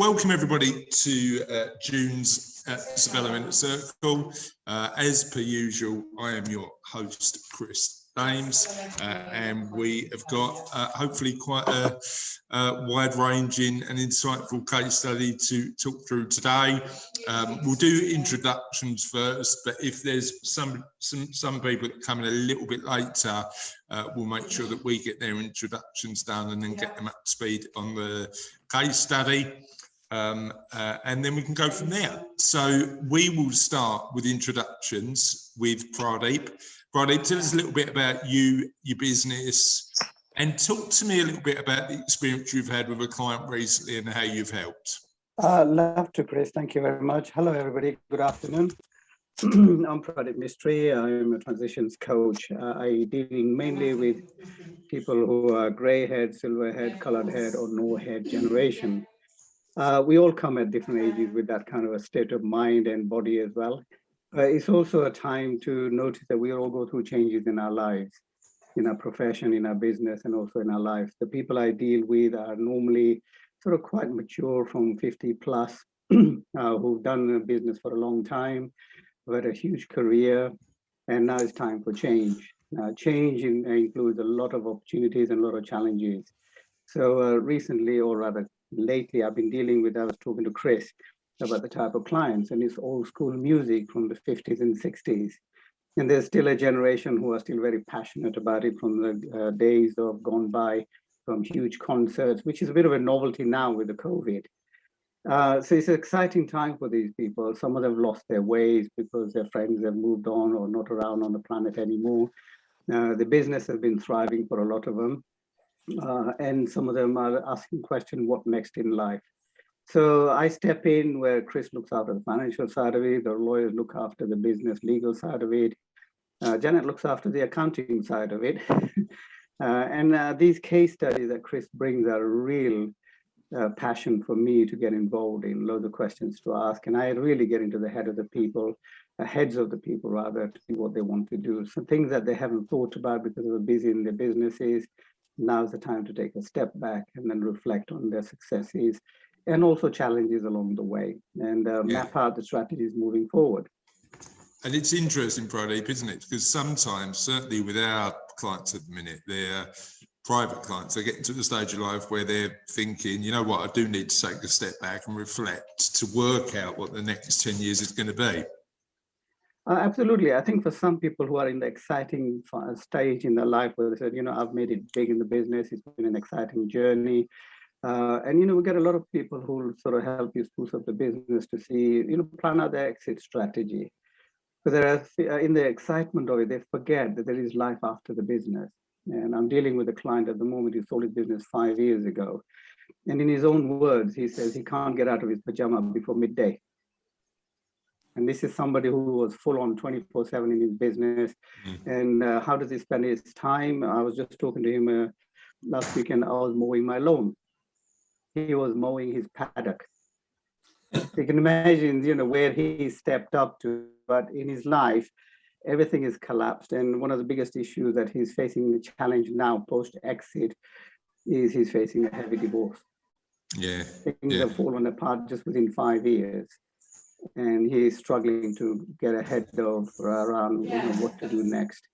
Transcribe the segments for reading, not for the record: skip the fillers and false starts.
welcome everybody to June's Cervello Inner Circle. As per usual, I am your host, Chris Dames, and we have got hopefully quite a wide-ranging and insightful case study to talk through today. We'll do introductions first, but if there's some people that come in a little bit later, we'll make sure that we get their introductions done and then get them up to speed on the case study. And then we can go from there. So we will start with introductions with Pradeep. Pradeep, tell us a little bit about you, your business, and talk to me a little bit about the experience you've had with a client recently and how you've helped. Love to, Chris. Thank you very much. Hello, everybody. Good afternoon. I'm Pradeep Mistry. I'm a transitions coach. I dealing mainly with people who are grey head, silver head, colored head, or no head generation. We all come at different ages with that kind of a state of mind and body as well. It's also a time to notice that we all go through changes in our lives, in our profession, in our business, and also in our lives. The people I deal with are normally sort of quite mature, from 50 plus, who've done business for a long time, who had a huge career, and now it's time for change. Change includes a lot of opportunities and a lot of challenges. So recently, or rather lately, I've been dealing with, I was talking to Chris about the type of clients, and it's old school music from the 50s and 60s. And there's still a generation who are still very passionate about it from the days of gone by, from huge concerts, which is a bit of a novelty now with the COVID. So it's an exciting time for these people. Some of them have lost their ways because their friends have moved on or not around on the planet anymore. The business has been thriving for a lot of them. And some of them are asking question, what next in life? So I step in where Chris looks after the financial side of it, the lawyers look after the business legal side of it. Janet looks after the accounting side of it. And these case studies that Chris brings are a real passion for me to get involved in, loads of questions to ask. And I really get into the head of the people, heads of the people rather, to see what they want to do. Some things that they haven't thought about because they were busy in their businesses. Now's the time to take a step back and then reflect on their successes and also challenges along the way, and map out the strategies moving forward. And it's interesting, Pradeep, isn't it? Because sometimes, certainly with our clients at the minute, they're private clients, they're getting to the stage of life where they're thinking, you know what, I do need to take a step back and reflect to work out what the next 10 years is going to be. Absolutely. I think for some people who are in the exciting stage in their life where they said, you know, I've made it big in the business, it's been an exciting journey. And, you know, we get a lot of people who will sort of help you spruce up the business to see, you know, plan out their exit strategy. But they're in the excitement of it, they forget that there is life after the business. And I'm dealing with a client at the moment who sold his business 5 years ago. And in his own words, he says he can't get out of his pajama before midday. And this is somebody who was full on 24/7 in his business. And how does he spend his time? I was just talking to him last weekend. I was mowing my lawn. He was mowing his paddock. You can imagine, you know, where he stepped up to, but in his life, everything is collapsed. And one of the biggest issues that he's facing, the challenge now post-exit, is he's facing a heavy divorce. Things have fallen apart just within 5 years. And he's struggling to get ahead of around, you know, what to do next.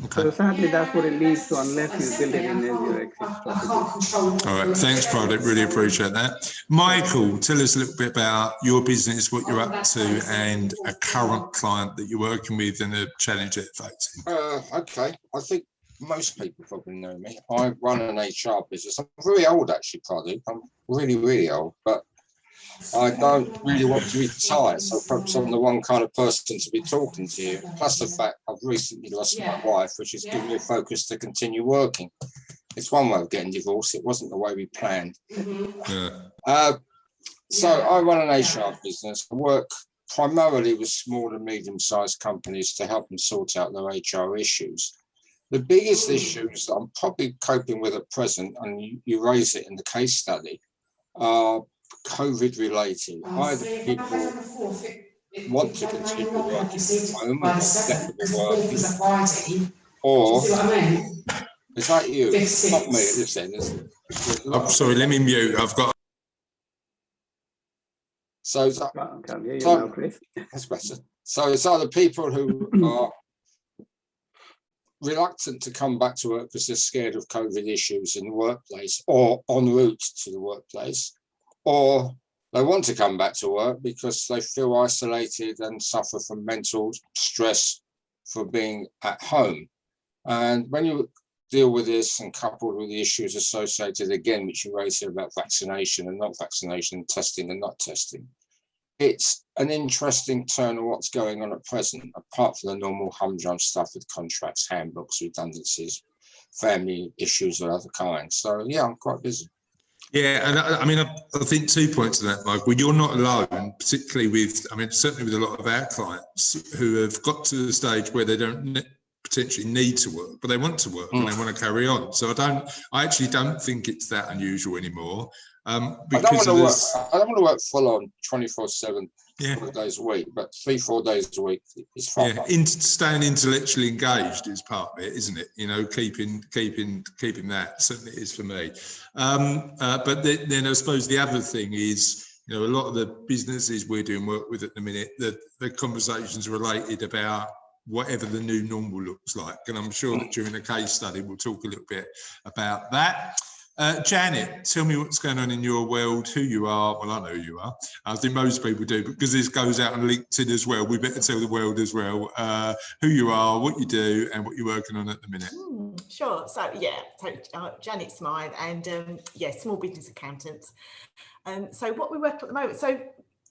Okay. So sadly, that's what it leads to, unless you build it in as your exit strategy. All right, thanks, Pradeep. Really appreciate that. Michael, tell us a little bit about your business, what you're up to, and a current client that you're working with and a challenge that you're facing. Okay, I think most people probably know me. I run an HR business. I'm very old, actually, Pradeep. I'm really, really old, but I don't really want to retire, so perhaps I'm the one kind of person to be talking to you. Plus the fact I've recently lost my wife, which has given me a focus to continue working. It's one way of getting divorced. It wasn't the way we planned. So I run an HR business. I work primarily with small and medium-sized companies to help them sort out their HR issues. The biggest issues that I'm probably coping with at present, and you raise it in the case study, are COVID related. Either people want to continue working from home and flexible working, or is that you? Not me at this end. I'm sorry, let me mute. I've got So, I can't hear you now, Chris. that's better. So it's either people who are reluctant to come back to work because they're scared of COVID issues in the workplace or en route to the workplace, or they want to come back to work because they feel isolated and suffer from mental stress for being at home. And when you deal with this and coupled with the issues associated, again, which you raised here about vaccination and not vaccination, testing and not testing, it's an interesting turn of what's going on at present, apart from the normal humdrum stuff with contracts, handbooks, redundancies, family issues of other kinds. So yeah, I'm quite busy. Yeah, and I mean, I think 2 points to that, Mike. Well, you're not alone, particularly with, I mean, certainly with a lot of our clients who have got to the stage where they don't potentially need to work, but they want to work and they want to carry on. So I actually don't think it's that unusual anymore. Because I don't want to work full on 24/7, yeah, 4 days a week, but 3-4 days a week is fine. Yeah, staying intellectually engaged is part of it, isn't it? You know, keeping that certainly is for me. But then I suppose the other thing is, you know, a lot of the businesses we're doing work with at the minute, the conversations related about whatever the new normal looks like. And I'm sure that during the case study, we'll talk a little bit about that. Janet, tell me what's going on in your world, who you are. Well, I know who you are. I think most people do, but because this goes out on LinkedIn as well, we better tell the world as well who you are, what you do, and what you're working on at the minute. Sure. So, yeah, Janet Smythe, and small business accountant. So what we work at the moment, so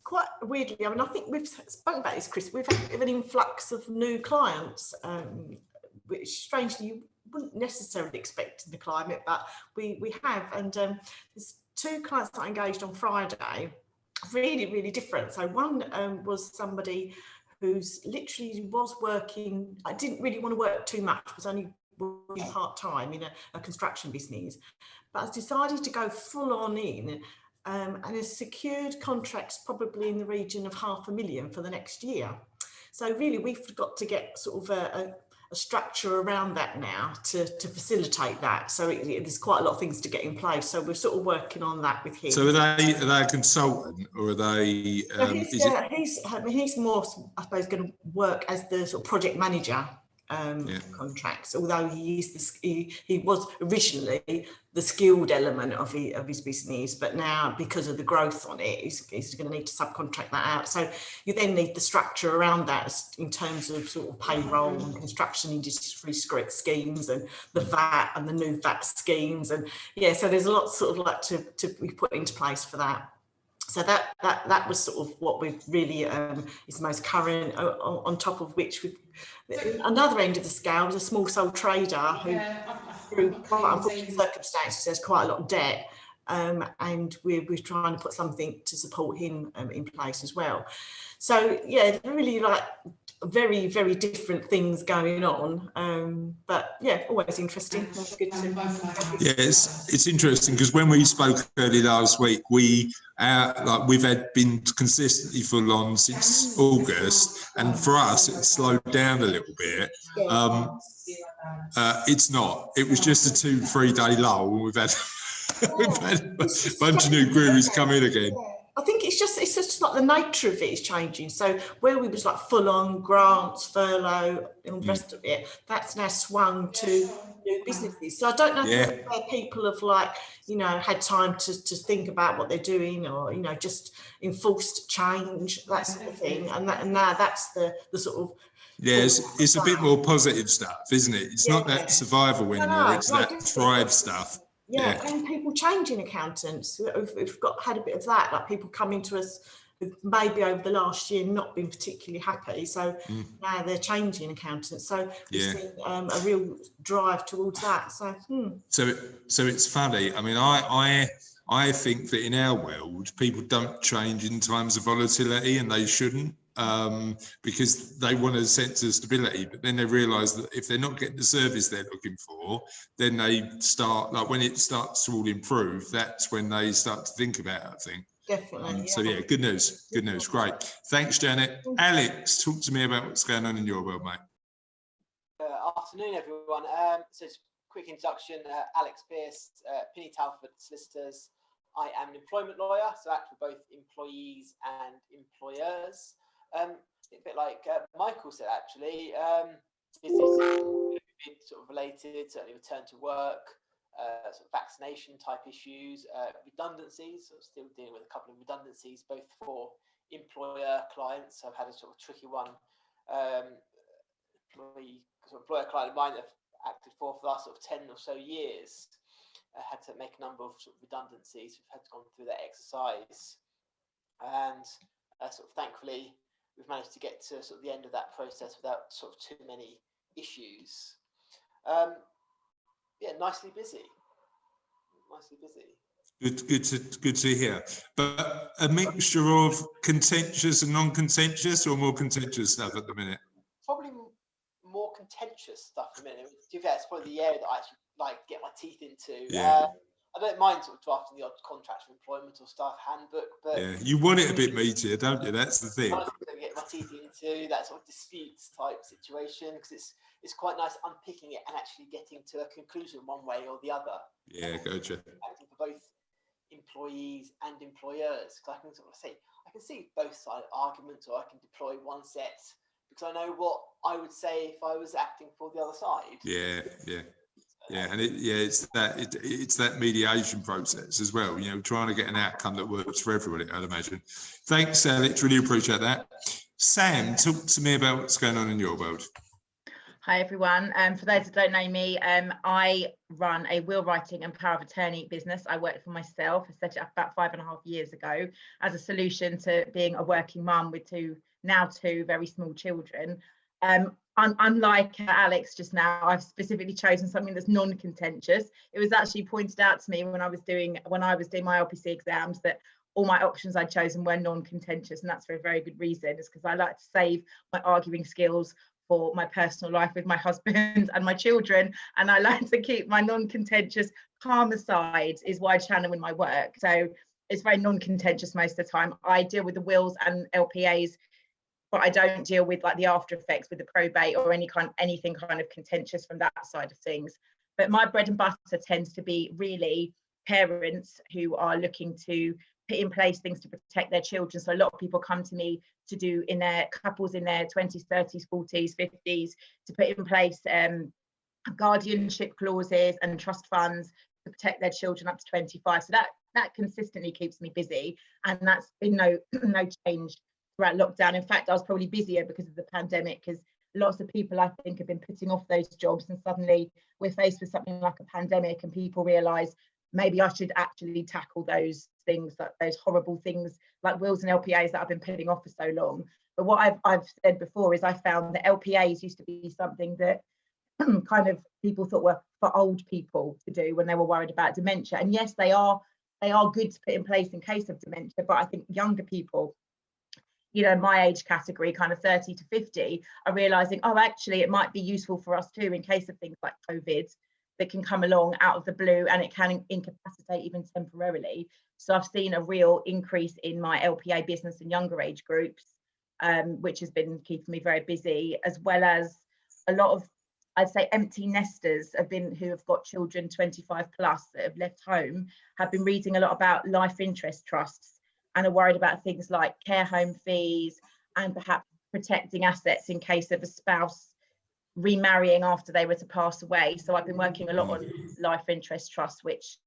quite weirdly, I mean, I think we've spoken about this, Chris, we've had an influx of new clients, which strangely you wouldn't necessarily expect in the climate, but we have. And there's 2 clients that I engaged on Friday, really, really different. So one was somebody who's literally was working, I didn't really want to work too much, was only working part-time in a construction business, but has decided to go full on in and has secured contracts probably in the region of $500,000 for the next year. So really we've got to get sort of a structure around that now to facilitate that. So there's quite a lot of things to get in place. So we're sort of working on that with him. So are they a consultant, or are they? He's more, I suppose, going to work as the sort of project manager contracts. Although he was originally the skilled element of his business, but now because of the growth on it, he's going to need to subcontract that out. So you then need the structure around that in terms of sort of payroll and construction industry schemes and the VAT and the new VAT schemes, and so there's a lot sort of like to be put into place for that. So that was sort of what we've really is the most current. On top of which, another end of the scale was a small sole trader who, through quite unfortunate circumstances, has quite a lot of debt, and we're trying to put something to support him in place as well. So yeah, really like very, very different things going on, but yeah, always interesting. Good to... Yeah, it's interesting because when we spoke early last week, we've been consistently full on since August, and for us it's slowed down a little bit. It's not. It was just a 2-3 day lull. We've had a bunch of new queries come in again. I think it's just like the nature of it is changing. So where we was like full on grants, furlough, and the rest of it, that's now swung to new businesses. So I don't know where people have had time to think about what they're doing, or just enforced change, that sort of thing. And now that's the sort of it's a bit more positive stuff, isn't it? It's not that survival anymore. It's that thrive stuff. Yeah, and people changing accountants. We've had a bit of that, like people coming to us who've maybe over the last year not been particularly happy. So now they're changing accountants. So we're seeing a real drive towards that. So it's funny. I mean, I think that in our world, people don't change in times of volatility, and they shouldn't. Because they want a sense of stability, but then they realise that if they're not getting the service they're looking for, then they start, like when it starts to all improve, that's when they start to think about it, I think. Definitely. So yeah, good news, great. Thanks, Janet. Alex, talk to me about what's going on in your world, mate. Afternoon, everyone. So just a quick introduction, Alex Pearce, Penny Talford Solicitors. I am an employment lawyer, so I act for both employees and employers. A bit like Michael said, actually, business sort of related, certainly return to work, sort of vaccination type issues, redundancies. So still dealing with a couple of redundancies, both for employer clients. I've had a sort of tricky one. Employer client of mine that I've acted for the last sort of 10 or so years. Had to make a number of sort of redundancies. We've had to go through that exercise, and sort of thankfully we've managed to get to sort of the end of that process without sort of too many issues. Yeah, nicely busy. Good to hear. But a mixture of contentious and non-contentious, or more contentious stuff at the minute? Probably more contentious stuff at the minute. To be fair, it's probably the area that I actually like get my teeth into. Yeah. I don't mind sort of drafting the odd contract of employment or staff handbook, but yeah, you want it a bit meatier, don't you? That's the thing. I want to get my teeth into that sort of disputes type situation, because it's quite nice unpicking it and actually getting to a conclusion one way or the other. Yeah, gotcha. Acting for both employees and employers, because I can sort of say I can see both side arguments, or I can deploy one set because I know what I would say if I was acting for the other side. Yeah, and it's that mediation process as well. You know, trying to get an outcome that works for everybody, I'd imagine. Thanks, Alex. Really appreciate that. Sam, talk to me about what's going on in your world. Hi everyone. For those that don't know me, I run a will writing and power of attorney business. I work for myself. I set it up about 5.5 years ago as a solution to being a working mum with two very small children. Unlike Alex just now, I've specifically chosen something that's non-contentious. It was actually pointed out to me when I was doing my LPC exams that all my options I'd chosen were non-contentious, and that's for a very good reason. It's because I like to save my arguing skills for my personal life with my husband and my children, and I like to keep my non-contentious calmer side is why I channel in my work. So it's very non-contentious most of the time. I deal with the wills and LPAs, but I don't deal with like the after effects with the probate or anything kind of contentious from that side of things. But my bread and butter tends to be really parents who are looking to put in place things to protect their children. So a lot of people come to me to do in their couples in their 20s, 30s, 40s, 50s to put in place guardianship clauses and trust funds to protect their children up to 25. So that consistently keeps me busy, and that's been no change throughout lockdown. In fact, I was probably busier because of the pandemic, because lots of people I think have been putting off those jobs, and suddenly we're faced with something like a pandemic and people realise maybe I should actually tackle those things, those horrible things like wills and LPAs that I've been putting off for so long. But what I've said before is I found that LPAs used to be something that kind of people thought were for old people to do when they were worried about dementia. And yes, they are good to put in place in case of dementia, but I think younger people, you know, my age category, kind of 30 to 50, are realizing, oh, actually, it might be useful for us too in case of things like COVID that can come along out of the blue, and it can incapacitate even temporarily. So I've seen a real increase in my LPA business in younger age groups, which has been keeping me very busy, as well as a lot of, I'd say, empty nesters who have got children 25 plus that have left home, have been reading a lot about life interest trusts and are worried about things like care home fees and perhaps protecting assets in case of a spouse remarrying after they were to pass away. So I've been working a lot on life interest trusts, which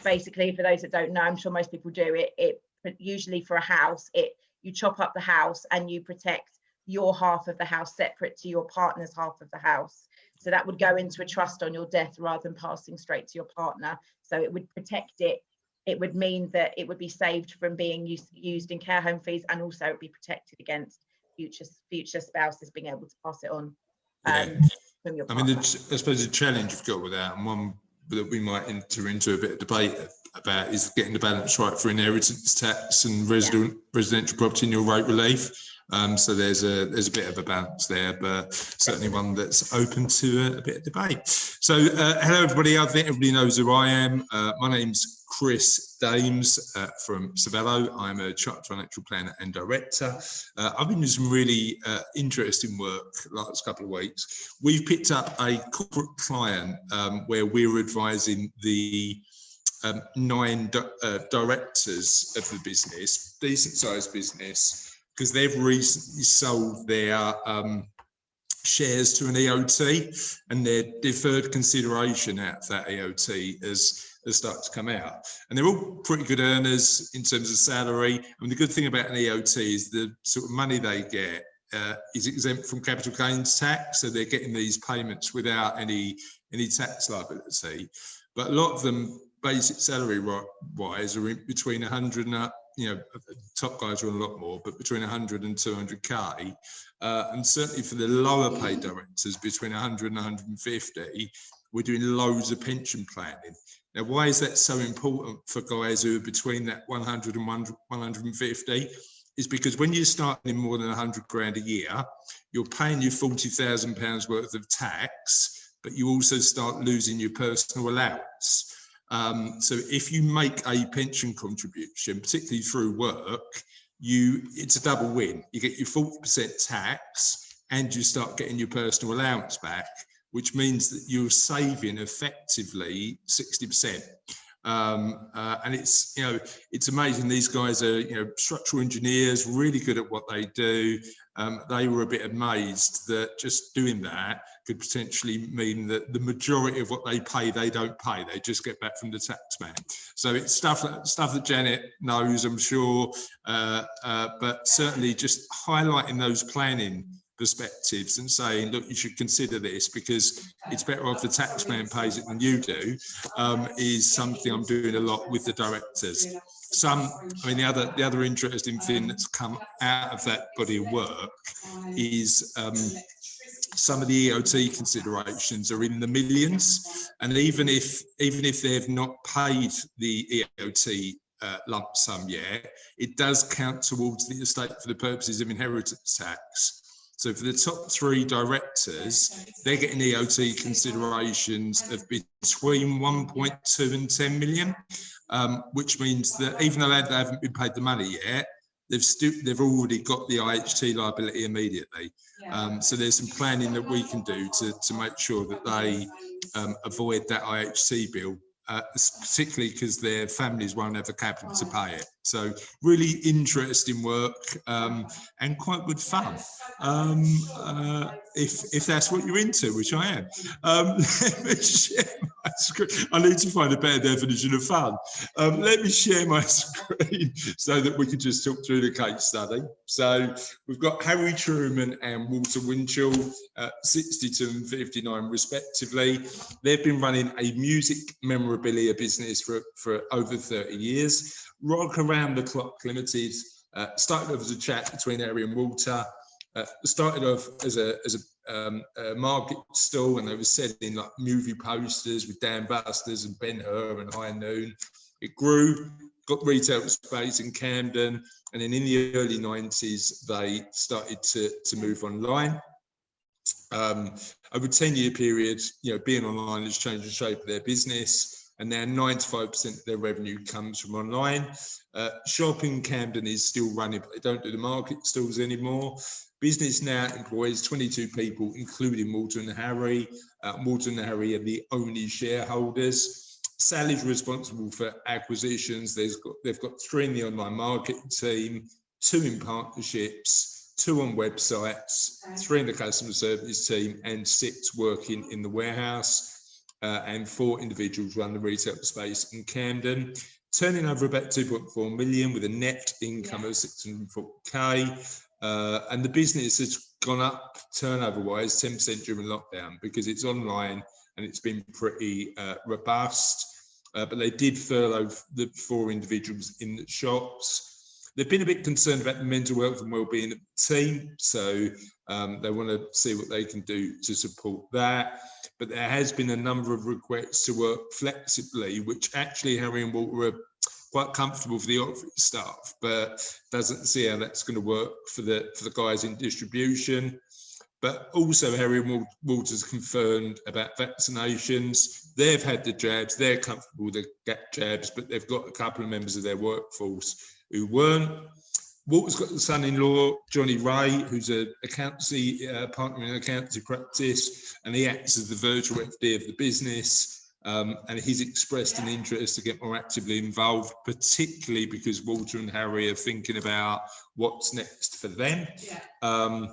basically, for those that don't know, I'm sure most people do, it usually for a house, you chop up the house and you protect your half of the house separate to your partner's half of the house. So that would go into a trust on your death rather than passing straight to your partner. So it would protect it. It would mean that it would be saved from being used in care home fees, and also it would be protected against future spouses being able to pass it on. From your partner. I mean, I suppose the challenge you've got with that, and one that we might enter into a bit of debate about, is getting the balance right for inheritance tax and residential property in your rate relief. So there's a bit of a balance there, but certainly one that's open to a bit of debate. So hello everybody, I think everybody knows who I am. My name's Chris Dames from Cervello. I'm a chartered financial planner and director. I've been doing some really interesting work the last couple of weeks. We've picked up a corporate client where we're advising the 9 directors of the business, decent sized business, because they've recently sold their shares to an EOT, and their deferred consideration out of that EOT has started to come out. And they're all pretty good earners in terms of salary. And the good thing about an EOT is the sort of money they get is exempt from capital gains tax, so they're getting these payments without any tax liability. But a lot of them, basic salary wise, are in between 100 and top guys are on a lot more, but between 100 and 200k, and certainly for the lower paid directors, between 100 and 150, we're doing loads of pension planning. Now, why is that so important for guys who are between that 100 and 150? Is because when you're starting in more than 100 grand a year, you're paying your £40,000 worth of tax, but you also start losing your personal allowance. So if you make a pension contribution, particularly through work, it's a double win. You get your 40% tax and you start getting your personal allowance back, which means that you're saving effectively 60%. And it's amazing. These guys are, structural engineers, really good at what they do. They were a bit amazed that just doing that could potentially mean that the majority of what they pay, they don't pay. They just get back from the tax man. So it's stuff that Janet knows, I'm sure, but certainly just highlighting those planning perspectives and saying, look, you should consider this because it's better off the taxman pays it than you do, is something I'm doing a lot with the directors. The other interesting thing that's come out of that body of work is some of the EOT considerations are in the millions, and even if they've not paid the EOT lump sum yet, it does count towards the estate for the purposes of inheritance tax. So for the top 3 directors, they're getting EOT considerations of between 1.2 and 10 million, which means that even though they haven't been paid the money yet, they've already got the IHT liability immediately. So there's some planning that we can do to make sure that they avoid that IHT bill, particularly because their families won't have the capital to pay it. So really interesting work and quite good fun. If that's what you're into, which I am. Let me share my screen. I need to find a better definition of fun. Let me share my screen so that we can just talk through the case study. So we've got Harry Truman and Walter Winchell, 62 and 59 respectively. They've been running a music memorabilia business for over 30 years. Rock Around the Clock Limited started off as a chat between Harry and Walter. Started off as a market stall, and they were selling like movie posters with Dan Busters and Ben Hur and High Noon. It grew, got retail space in Camden, and then in the early 90s they started to move online. Over a 10-year period, being online has changed the shape of their business, and now 95% of their revenue comes from online. Shop in Camden is still running, but they don't do the market stalls anymore. Business now employs 22 people, including Walter and Harry. Walter and Harry are the only shareholders. Sally's responsible for acquisitions. They've got 3 in the online marketing team, 2 in partnerships, 2 on websites, 3 in the customer service team, and 6 working in the warehouse. And 4 individuals run the retail space in Camden. Turning over about 2.4 million with a net income of 640k. And the business has gone up turnover-wise 10% during lockdown because it's online and it's been pretty robust. But they did furlough the 4 individuals in the shops. They've been a bit concerned about the mental health and well-being of the team, so they want to see what they can do to support that. But there has been a number of requests to work flexibly, which actually Harry and Walter are quite comfortable for the office staff, but doesn't see how that's going to work for the guys in distribution. But also Harry and Walter's confirmed about vaccinations. They've had the jabs, they're comfortable with the jabs, but they've got a couple of members of their workforce who weren't. Walter's got the son-in-law, Johnny Ray, who's an accountancy partner in an accountancy practice, and he acts as the virtual FD of the business. and he's expressed an interest to get more actively involved, particularly because Walter and Harry are thinking about what's next for them. And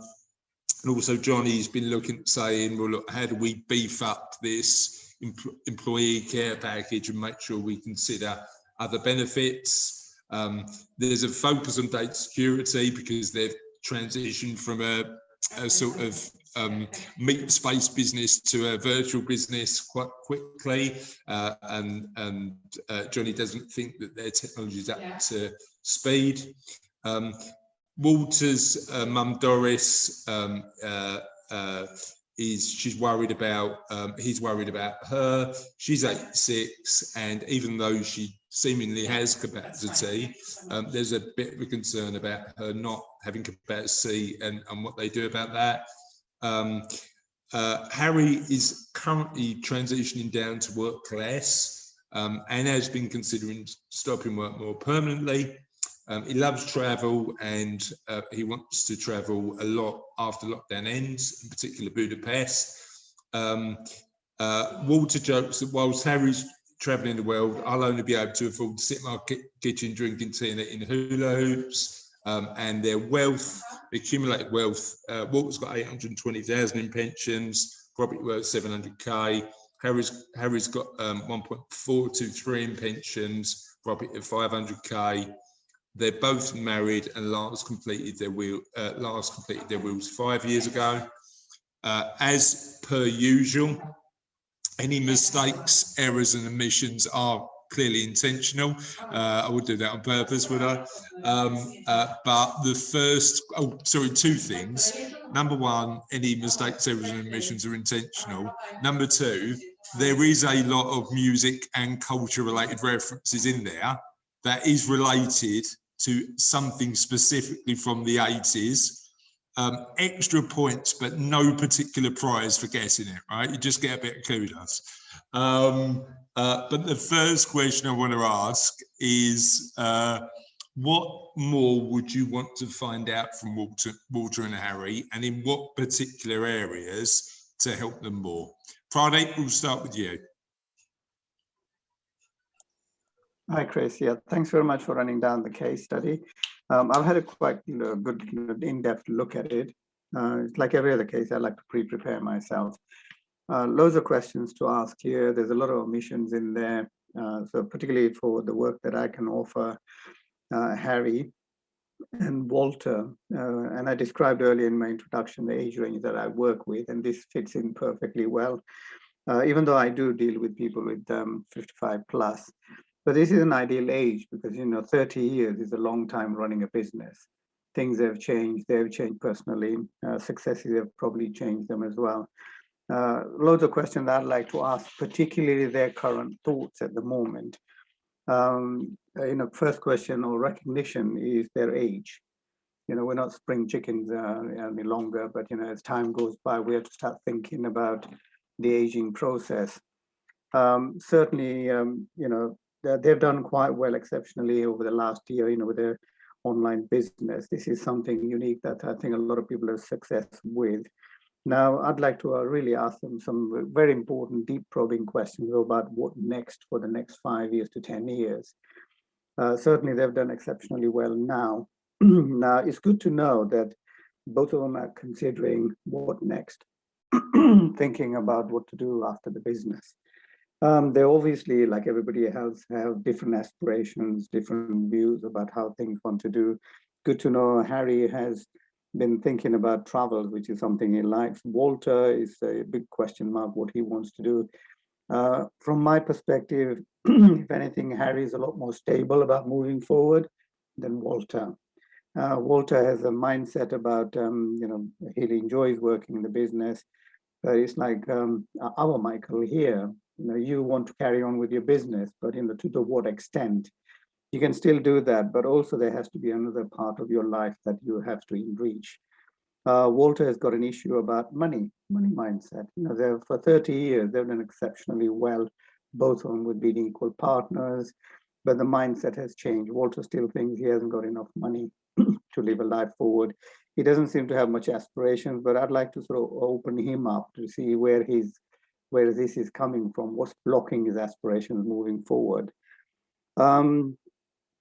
also Johnny's been looking at saying, well, look, how do we beef up this employee care package and make sure we consider other benefits? There's a focus on data security because they've transitioned from a sort of meet-based business to a virtual business quite quickly, and Johnny doesn't think that their technology is up to speed. Walter's mum Doris she's worried about, he's worried about her. She's 86, and even though she seemingly has capacity, there's a bit of a concern about her not having capacity and what they do about that. Harry is currently transitioning down to work less, and has been considering stopping work more permanently. He loves travel, and he wants to travel a lot after lockdown ends, in particular Budapest. Walter jokes that whilst Harry's traveling the world, I'll only be able to afford to sit in my kitchen drinking tea and eating hula hoops. And their wealth, accumulated wealth, Walter's got 820,000 in pensions, property worth 700k. Harry's got 1.423 in pensions, property of 500k. They're both married and last completed their wills 5 years ago. As per usual, any mistakes, errors and omissions are clearly intentional. I would do that on purpose, would I? But the first, two things. Number one, any mistakes, errors and omissions are intentional. Number two, there is a lot of music and culture related references in there that is related to something specifically from the 80s. Extra points, but no particular prize for guessing it, right? You just get a bit of kudos. But the first question I want to ask is, what more would you want to find out from Walter and Harry, and in what particular areas to help them more? Pradeep, we'll start with you. Hi, Chris. Yeah, thanks very much for running down the case study. I've had a quite good in-depth look at it. Like every other case, I like to pre-prepare myself. Loads of questions to ask here. There's a lot of omissions in there. So particularly for the work that I can offer Harry and Walter. And I described earlier in my introduction the age range that I work with, and this fits in perfectly well. Even though I do deal with people with 55 plus. But this is an ideal age because, 30 years is a long time running a business. Things have changed. They've changed personally. Successes have probably changed them as well. Loads of questions I'd like to ask, particularly their current thoughts at the moment. First question or recognition is their age. We're not spring chickens any longer, but, as time goes by, we have to start thinking about the aging process. Certainly, they've done quite well exceptionally over the last year, with their online business. This is something unique that I think a lot of people have success with. Now, I'd like to really ask them some very important, deep probing questions about what next for the next 5 years to 10 years. Certainly, they've done exceptionally well now. Now, it's good to know that both of them are considering what next, thinking about what to do after the business. They obviously, like everybody else, have different aspirations, different views about how things want to do. Good to know Harry has been thinking about travel, which is something he likes. Walter is a big question mark what he wants to do. From my perspective, if anything, Harry is a lot more stable about moving forward than Walter. Walter has a mindset about, he enjoys working in the business. But it's like our Michael here, you want to carry on with your business, but to what extent? You can still do that, but also there has to be another part of your life that you have to reach. Walter has got an issue about money mindset. For 30 years, they've done exceptionally well, both of them with being equal partners, but the mindset has changed. Walter still thinks he hasn't got enough money to live a life forward. He doesn't seem to have much aspirations, but I'd like to sort of open him up to see where his where this is coming from, what's blocking his aspirations moving forward.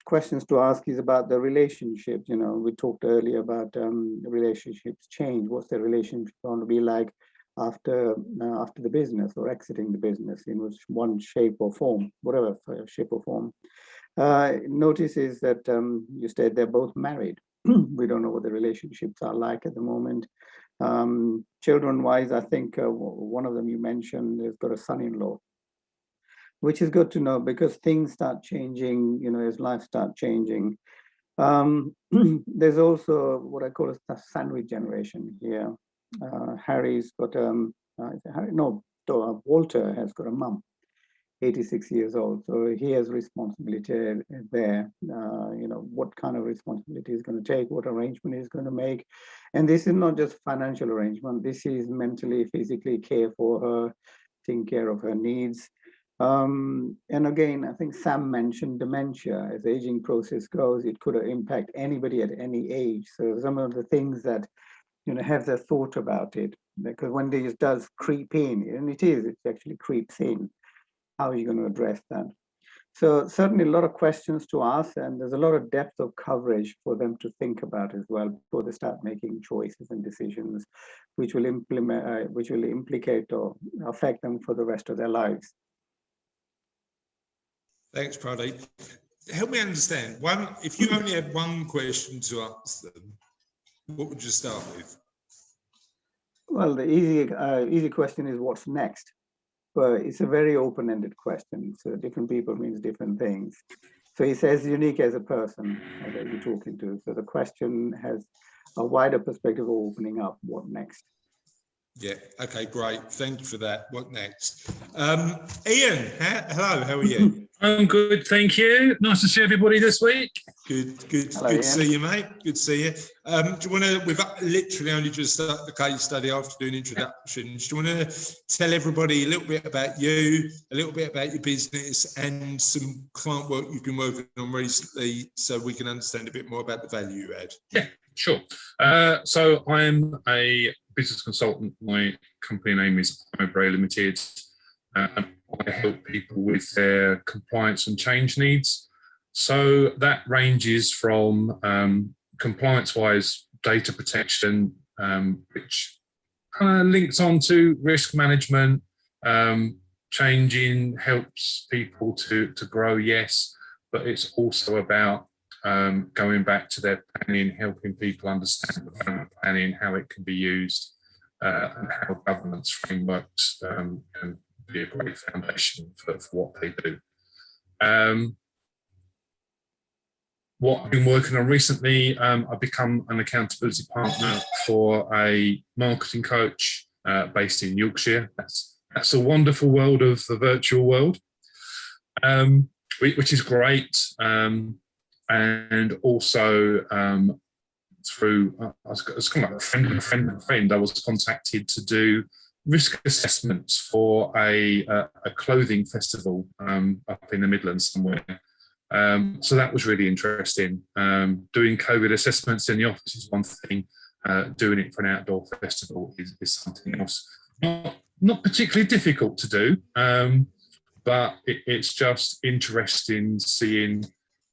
Questions to ask is about the relationships. You know, we talked earlier about relationships change. What's the relationship going to be like after the business, or exiting the business in which one shape or form, whatever shape or form. Notice is that you said they're both married. We don't know what the relationships are like at the moment. Children-wise, I think one of them you mentioned has got a son-in-law, which is good to know, because things start changing, you know, as life starts changing. There's also what I call a sandwich generation here. Harry's got Walter has got a mum, 86 years old, so he has responsibility there. You know, what kind of responsibility he's going to take, what arrangement he's going to make. And this is not just financial arrangement, this is mentally, physically care for her, taking care of her needs. And again, I think Sam mentioned dementia. As the aging process goes, it could impact anybody at any age. So some of the things that, you know, have their thought about it, because when this does creep in, and it actually creeps in, how are you going to address that? So certainly a lot of questions to ask, and there's a lot of depth of coverage for them to think about as well before they start making choices and decisions which will implicate or affect them for the rest of their lives. Thanks, Pradeep. Help me understand. If you only had one question to ask them, what would you start with? Well, the easy question is what's next? But it's a very open-ended question. So different people means different things. So he says unique as a person that you're talking to. So the question has a wider perspective of opening up. What next? Yeah, okay, great. Thank you for that. What next? Ian, hello, how are you? I'm good, thank you. Nice to see everybody this week. Good Hello, to Ian. see you, mate. Good to see you. Do you want to, we've literally only just started the case study after doing introductions. Do you want to tell everybody a little bit about you, a little bit about your business, and some client work you've been working on recently, so we can understand a bit more about the value you add? Yeah, sure. So I'm a business consultant. My company name is Eyebrow Limited. I help people with their compliance and change needs. So that ranges from compliance-wise data protection, which kind of links on to risk management. Changing helps people to grow, yes, but it's also about going back to their planning, helping people understand the planning, how it can be used, and how governance frameworks can be a great foundation for what they do. What I've been working on recently, I've become an accountability partner for a marketing coach based in Yorkshire. That's a wonderful world of the virtual world, which is great. And also through, it's kind of like a friend of a friend, I was contacted to do risk assessments for a clothing festival up in the Midlands somewhere. So that was really interesting. Doing COVID assessments in the office is one thing. Doing it for an outdoor festival is something else. Not particularly difficult to do, but it's just interesting seeing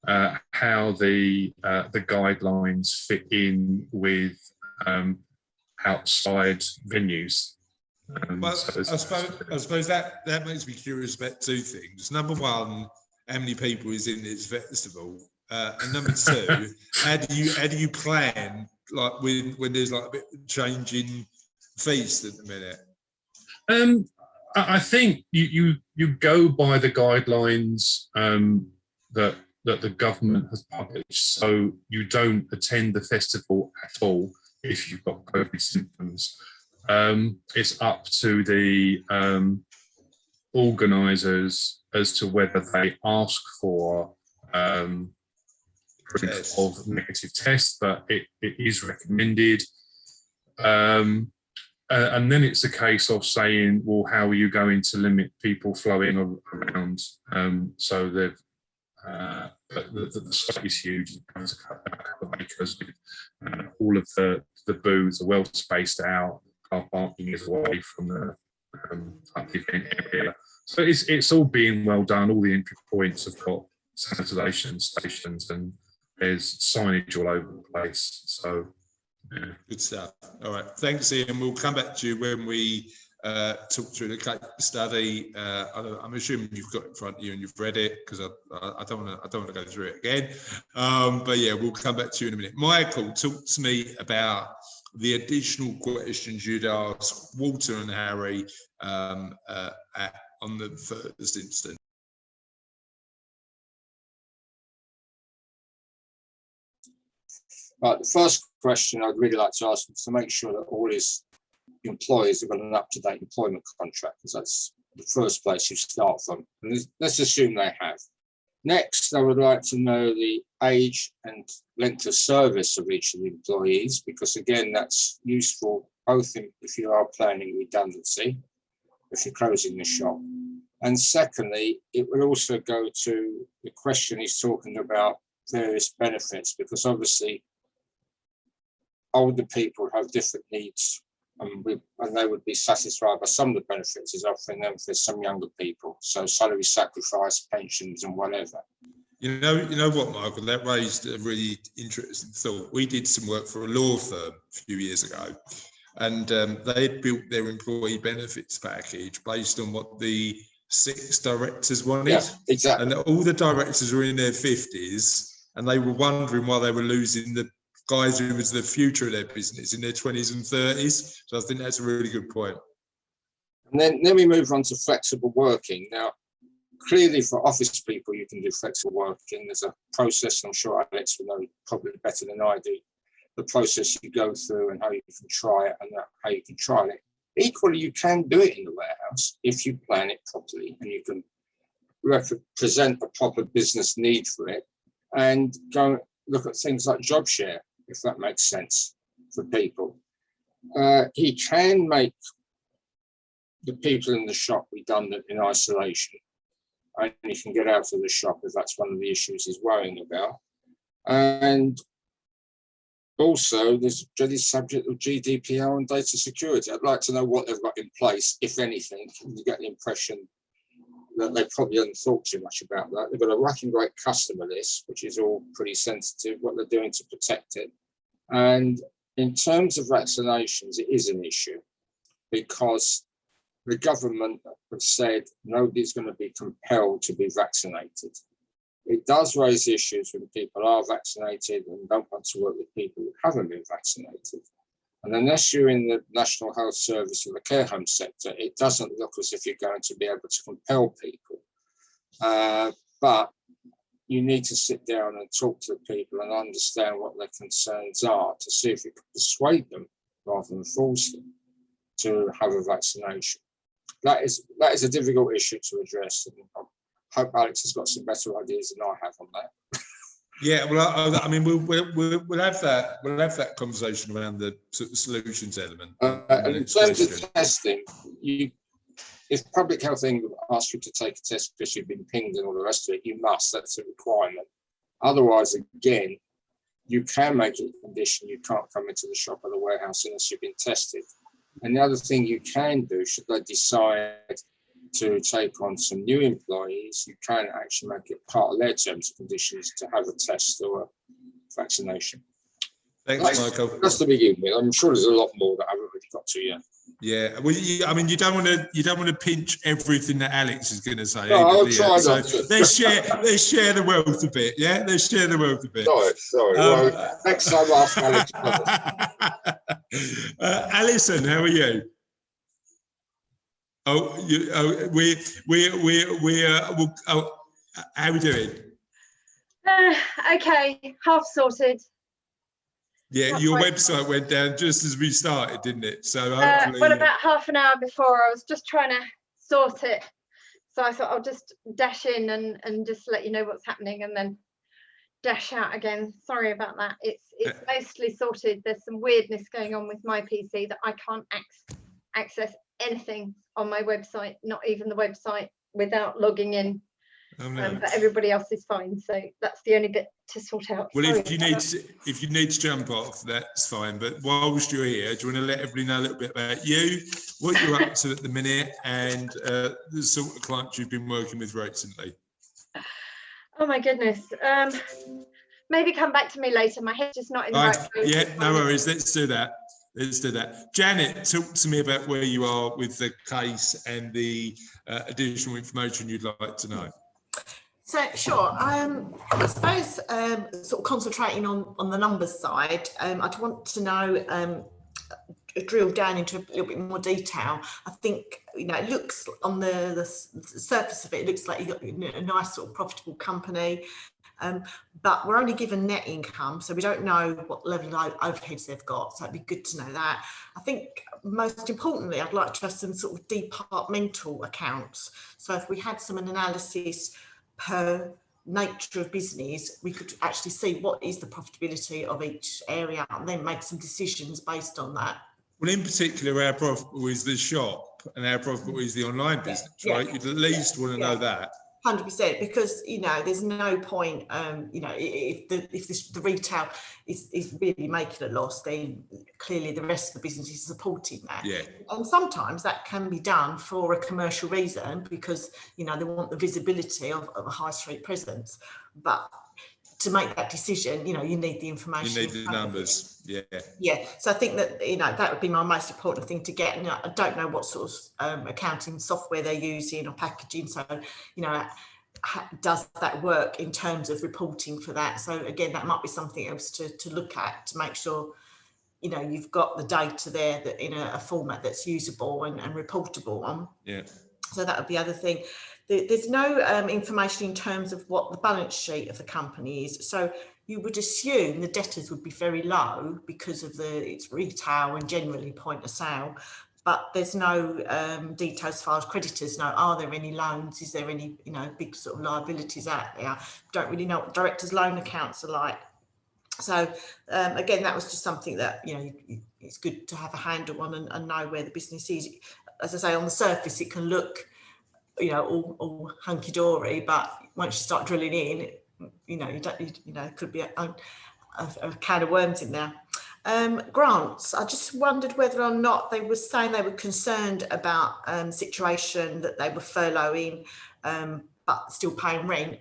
how the guidelines fit in with outside venues. Well, so I suppose that makes me curious about two things. Number one, how many people is in this festival? And number two, how do you plan, like when there's like a bit of change in feast at the minute? I think you go by the guidelines that the government has published. So you don't attend the festival at all if you've got COVID symptoms. It's up to the organisers as to whether they ask for proof of negative test, but it is recommended. And then it's a case of saying, well, how are you going to limit people flowing around? So they've the site is huge. It comes a couple of acres. All of the booths are well spaced out. Car parking is away from type event area. So it's all being well done. All the entry points have got sanitisation stations, and there's signage all over the place. So yeah. Good stuff. All right, thanks, Ian. We'll come back to you when we talk through the case study. I'm assuming you've got it in front of you and you've read it, because I don't want to go through it again. But yeah, we'll come back to you in a minute. Michael, talk to me about the additional questions you'd ask Walter and Harry on the first instance. Right, the first question I'd really like to ask is to make sure that all his employees have got an up-to-date employment contract, because that's the first place you start from. And let's assume they have. Next, I would like to know the age and length of service of each of the employees, because again, that's useful both if you are planning redundancy, if you're closing the shop. And secondly, it would also go to the question he's talking about various benefits, because obviously older people have different needs, and they would be satisfied by some of the benefits he's offering them for some younger people. So salary sacrifice, pensions and whatever. You know what, Michael, that raised a really interesting thought. We did some work for a law firm a few years ago, and they had built their employee benefits package based on what the 6 directors wanted. Yeah, exactly. And all the directors were in their 50s, and they were wondering why they were losing the guys who was the future of their business in their 20s and 30s. So I think that's a really good point. And then we move on to flexible working. Now, clearly for office people, you can do flexible working. There's a process, I'm sure Alex will know probably better than I do, the process you go through and how you can try it and how you can trial it. Equally, you can do it in the warehouse if you plan it properly and you can present a proper business need for it, and go look at things like job share, if that makes sense for people. He can make the people in the shop redundant in isolation, and he can get out of the shop if that's one of the issues he's worrying about. And also, there's a dreaded subject of GDPR and data security. I'd like to know what they've got in place, if anything. You get the impression that they probably haven't thought too much about that. They've got a whacking great customer list, which is all pretty sensitive, what they're doing to protect it. And in terms of vaccinations, it is an issue, because the government have said nobody's going to be compelled to be vaccinated. It does raise issues when people are vaccinated and don't want to work with people who haven't been vaccinated. And unless you're in the National Health Service or the care home sector, it doesn't look as if you're going to be able to compel people. But you need to sit down and talk to the people and understand what their concerns are to see if you can persuade them rather than force them to have a vaccination. That is a difficult issue to address. And I hope Alex has got some better ideas than I have on that. Yeah, well, I mean, we'll have that conversation around the solutions element. And in terms of testing, if Public Health England asks you to take a test because you've been pinged and all the rest of it, you must. That's a requirement. Otherwise, again, you can make it a condition. You can't come into the shop or the warehouse unless you've been tested. And the other thing you can do, should they decide to take on some new employees, you can actually make it part of their terms and conditions to have a test or a vaccination. Thanks, Michael. That's to begin with. I'm sure there's a lot more that I haven't really got to yet. Yeah, well, I mean, you don't want to pinch everything that Alex is going to say. No, I'll try not to. Let's share the wealth a bit. Yeah, let's share the wealth a bit. Sorry. Well, next time I'll ask Alex. Alison, how are you? How are we doing? Okay, half sorted. Yeah, Not your quite. website went down just as we started, didn't it? So well, about half an hour before, I was just trying to sort it. So I thought I'll just dash in and just let you know what's happening and then dash out again. Sorry about that. It's mostly sorted. There's some weirdness going on with my PC that I can't access anything on my website, not even the website, without logging in. Oh, no. But everybody else is fine. So that's the only bit to sort out. Well, Sorry if you about need that. if you need to jump off, that's fine. But whilst you're here, do you want to let everybody know a little bit about you, what you're up to at the minute, and the sort of clients you've been working with recently? Oh my goodness. Maybe come back to me later. My head's just not in the right place. Yeah, no worries. Let's do that. Let's do that. Janet, talk to me about where you are with the case and the additional information you'd like to know. So sure, I suppose sort of concentrating on the numbers side, I'd want to know, drill down into a little bit more detail. I think, you know, it looks on the surface of it, it looks like you've got a nice sort of profitable company, but we're only given net income, so we don't know what level of overheads they've got, so it'd be good to know that. I think most importantly, I'd like to have some sort of departmental accounts. So if we had some analysis per nature of business, we could actually see what is the profitability of each area and then make some decisions based on that. Well, in particular, our profitable is the shop and our profitable is the online business, right? You'd at least want to know that. 100%, because, you know, there's no point, you know, if the retail is really making a loss, then clearly the rest of the business is supporting that. Yeah. And sometimes that can be done for a commercial reason because, you know, they want the visibility of a high street presence. But to make that decision, you know, you need the information. You need the numbers. Yeah. Yeah. So I think that, you know, that would be my most important thing to get. And I don't know what sort of accounting software they're using or packaging. So, you know, does that work in terms of reporting for that? So again, that might be something else to look at to make sure, you know, you've got the data there that in a format that's usable and reportable on. Yeah. So that would be the other thing. There's no information in terms of what the balance sheet of the company is. So you would assume the debtors would be very low because of it's retail and generally point of sale. But there's no details as far as creditors know. Are there any loans? Is there any, you know, big sort of liabilities out there? Don't really know what directors' loan accounts are like. So again, that was just something that, you know, it's good to have a handle on and know where the business is. As I say, on the surface, it can look, you know, all hunky dory, but once you start drilling in, you know, it could be a can of worms in there. Grants. I just wondered whether or not they were saying they were concerned about situation that they were furloughing, but still paying rent.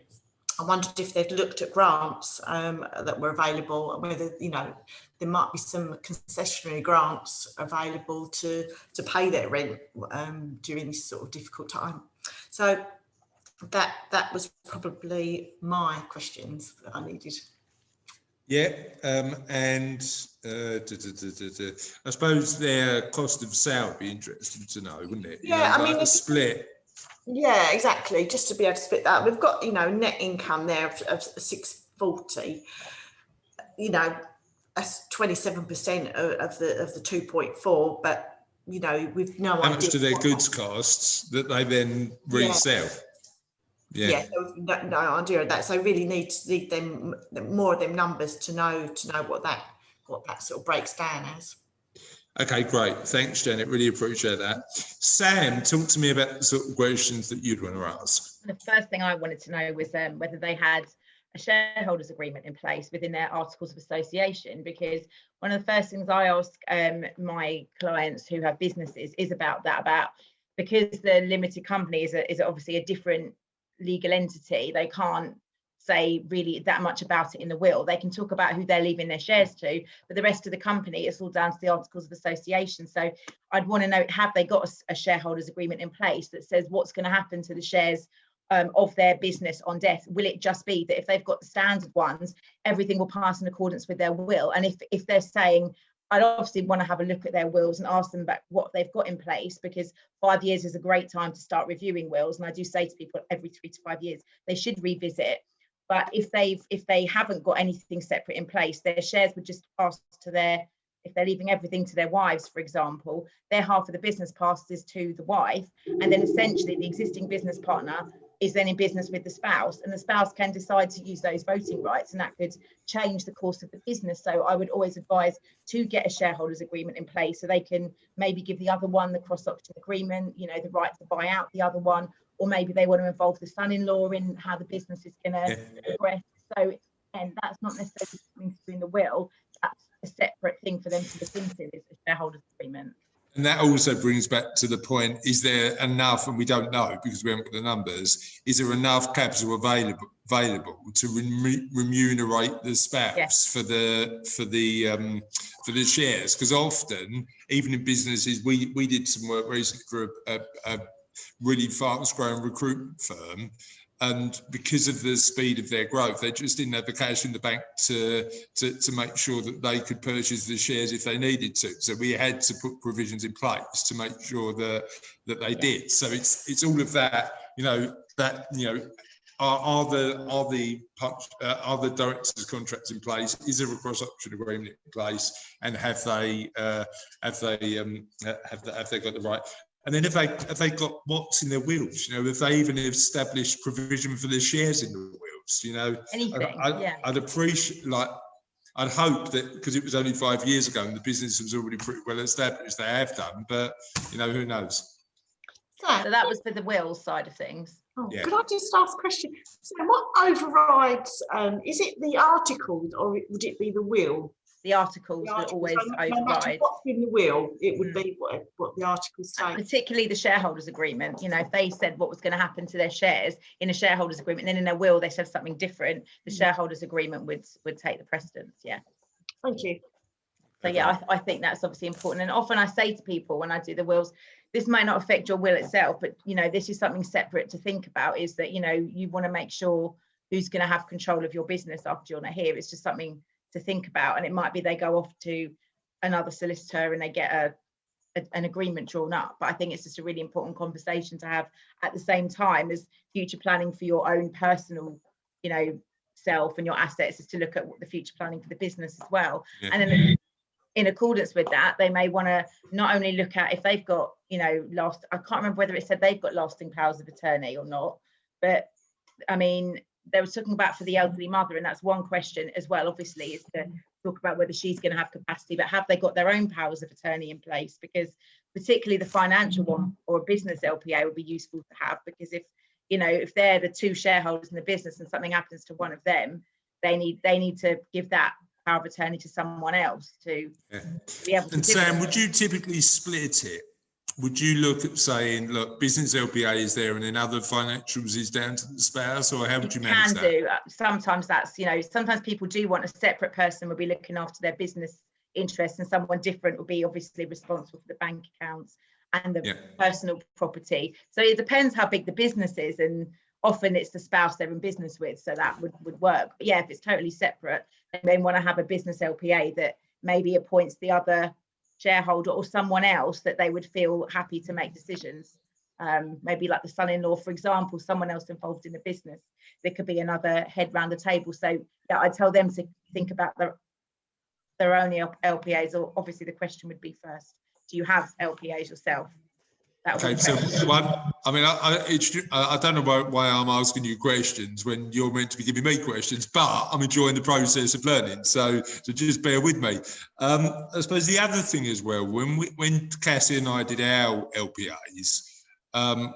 I wondered if they'd looked at grants that were available and whether, you know, there might be some concessionary grants available to pay their rent during this sort of difficult time. So that was probably my questions that I needed. Yeah, and I suppose their cost of sale would be interesting to know, wouldn't it? You Yeah, know, I mean, a split. Yeah, exactly. Just to be able to split that, we've got, you know, net income there of 640. You know, that's 27% of the 2.4. But you know, we've no idea. How much do their goods costs that they then resell? Yeah, so no idea of that. So really need them more of them numbers to know what that sort of breaks down as. Okay, great. Thanks, Janet. Really appreciate that. Sam, talk to me about the sort of questions that you'd want to ask. The first thing I wanted to know was whether they had a shareholders agreement in place within their articles of association, because one of the first things I ask my clients who have businesses is about that, because the limited company is obviously a different legal entity. They can't say really that much about it in the will. They can talk about who they're leaving their shares to, but the rest of the company, it's all down to the articles of association. So I'd want to know, have they got a shareholders agreement in place that says what's going to happen to the shares of their business on death? Will it just be that if they've got the standard ones, everything will pass in accordance with their will? And if they're saying, I'd obviously want to have a look at their wills and ask them about what they've got in place, because 5 years is a great time to start reviewing wills. And I do say to people every 3 to 5 years, they should revisit. But if they haven't got anything separate in place, their shares would just pass to if they're leaving everything to their wives, for example, their half of the business passes to the wife. And then essentially the existing business partner is then in business with the spouse, and the spouse can decide to use those voting rights, and that could change the course of the business. So I would always advise to get a shareholders agreement in place, so they can maybe give the other one the cross option agreement, you know, the right to buy out the other one, or maybe they want to involve the son-in-law in how the business is going to progress. So, and that's not necessarily something to do in the will, that's a separate thing for them to look into, is a shareholders agreement. And that also brings back to the point, is there enough, and we don't know because we haven't got the numbers, is there enough capital available to remunerate the spouse for the shares? Because often, even in businesses, we did some work recently for a really fast growing recruitment firm, and because of the speed of their growth, they just didn't have the cash in the bank to make sure that they could purchase the shares if they needed to. So we had to put provisions in place to make sure that they did. So it's all of that, are the directors' contracts in place? Is there a cross option agreement in place? And have they got the right? And then have they got what's in their wills? If they even established provision for the shares in the wills, anything. I'd appreciate, I'd hope that, because it was only 5 years ago and the business was already pretty well established, they have done, but who knows? So that was for the will side of things. Oh, could I just ask a question? So what overrides, is it the articles or would it be the will? The articles will always override. No matter what's in the will, it would be what the articles say. Particularly the shareholders agreement. If they said what was going to happen to their shares in a shareholders agreement, then in their will they said something different, the shareholders agreement would take the precedence. Yeah. Thank you. So yeah, I think that's obviously important. And often I say to people when I do the wills, this may not affect your will itself, but this is something separate to think about, is that you want to make sure who's going to have control of your business after you're not here. It's just something to think about, and it might be they go off to another solicitor and they get an agreement drawn up. But I think it's just a really important conversation to have at the same time as future planning for your own personal self and your assets, is to look at what the future planning for the business as well. And then in accordance with that, they may want to not only look at if they've got I can't remember whether it said they've got lasting powers of attorney or not, but I mean, they were talking about for the elderly mother, and that's one question as well, obviously, is to talk about whether she's going to have capacity, but have they got their own powers of attorney in place? Because particularly the financial one or a business LPA would be useful to have, because if they're the two shareholders in the business and something happens to one of them, they need to give that power of attorney to someone else to be able to. And Sam, would you typically split it? Would you look at saying, look, business LPA is there and then other financials is down to the spouse, or how would you manage that? Can do. Sometimes that's, sometimes people do want a separate person will be looking after their business interests, and someone different will be obviously responsible for the bank accounts and the personal property. So it depends how big the business is, and often it's the spouse they're in business with, so that would work. But yeah, if it's totally separate, then they want to have a business LPA that maybe appoints the other shareholder or someone else that they would feel happy to make decisions. Maybe like the son-in-law, for example, someone else involved in the business. There could be another head round the table. So yeah, I tell them to think about their own LPAs, or obviously the question would be first, do you have LPAs yourself? Okay, so I don't know why I'm asking you questions when you're meant to be giving me questions, but I'm enjoying the process of learning. So just bear with me. I suppose the other thing as well, when Cassie and I did our LPAs,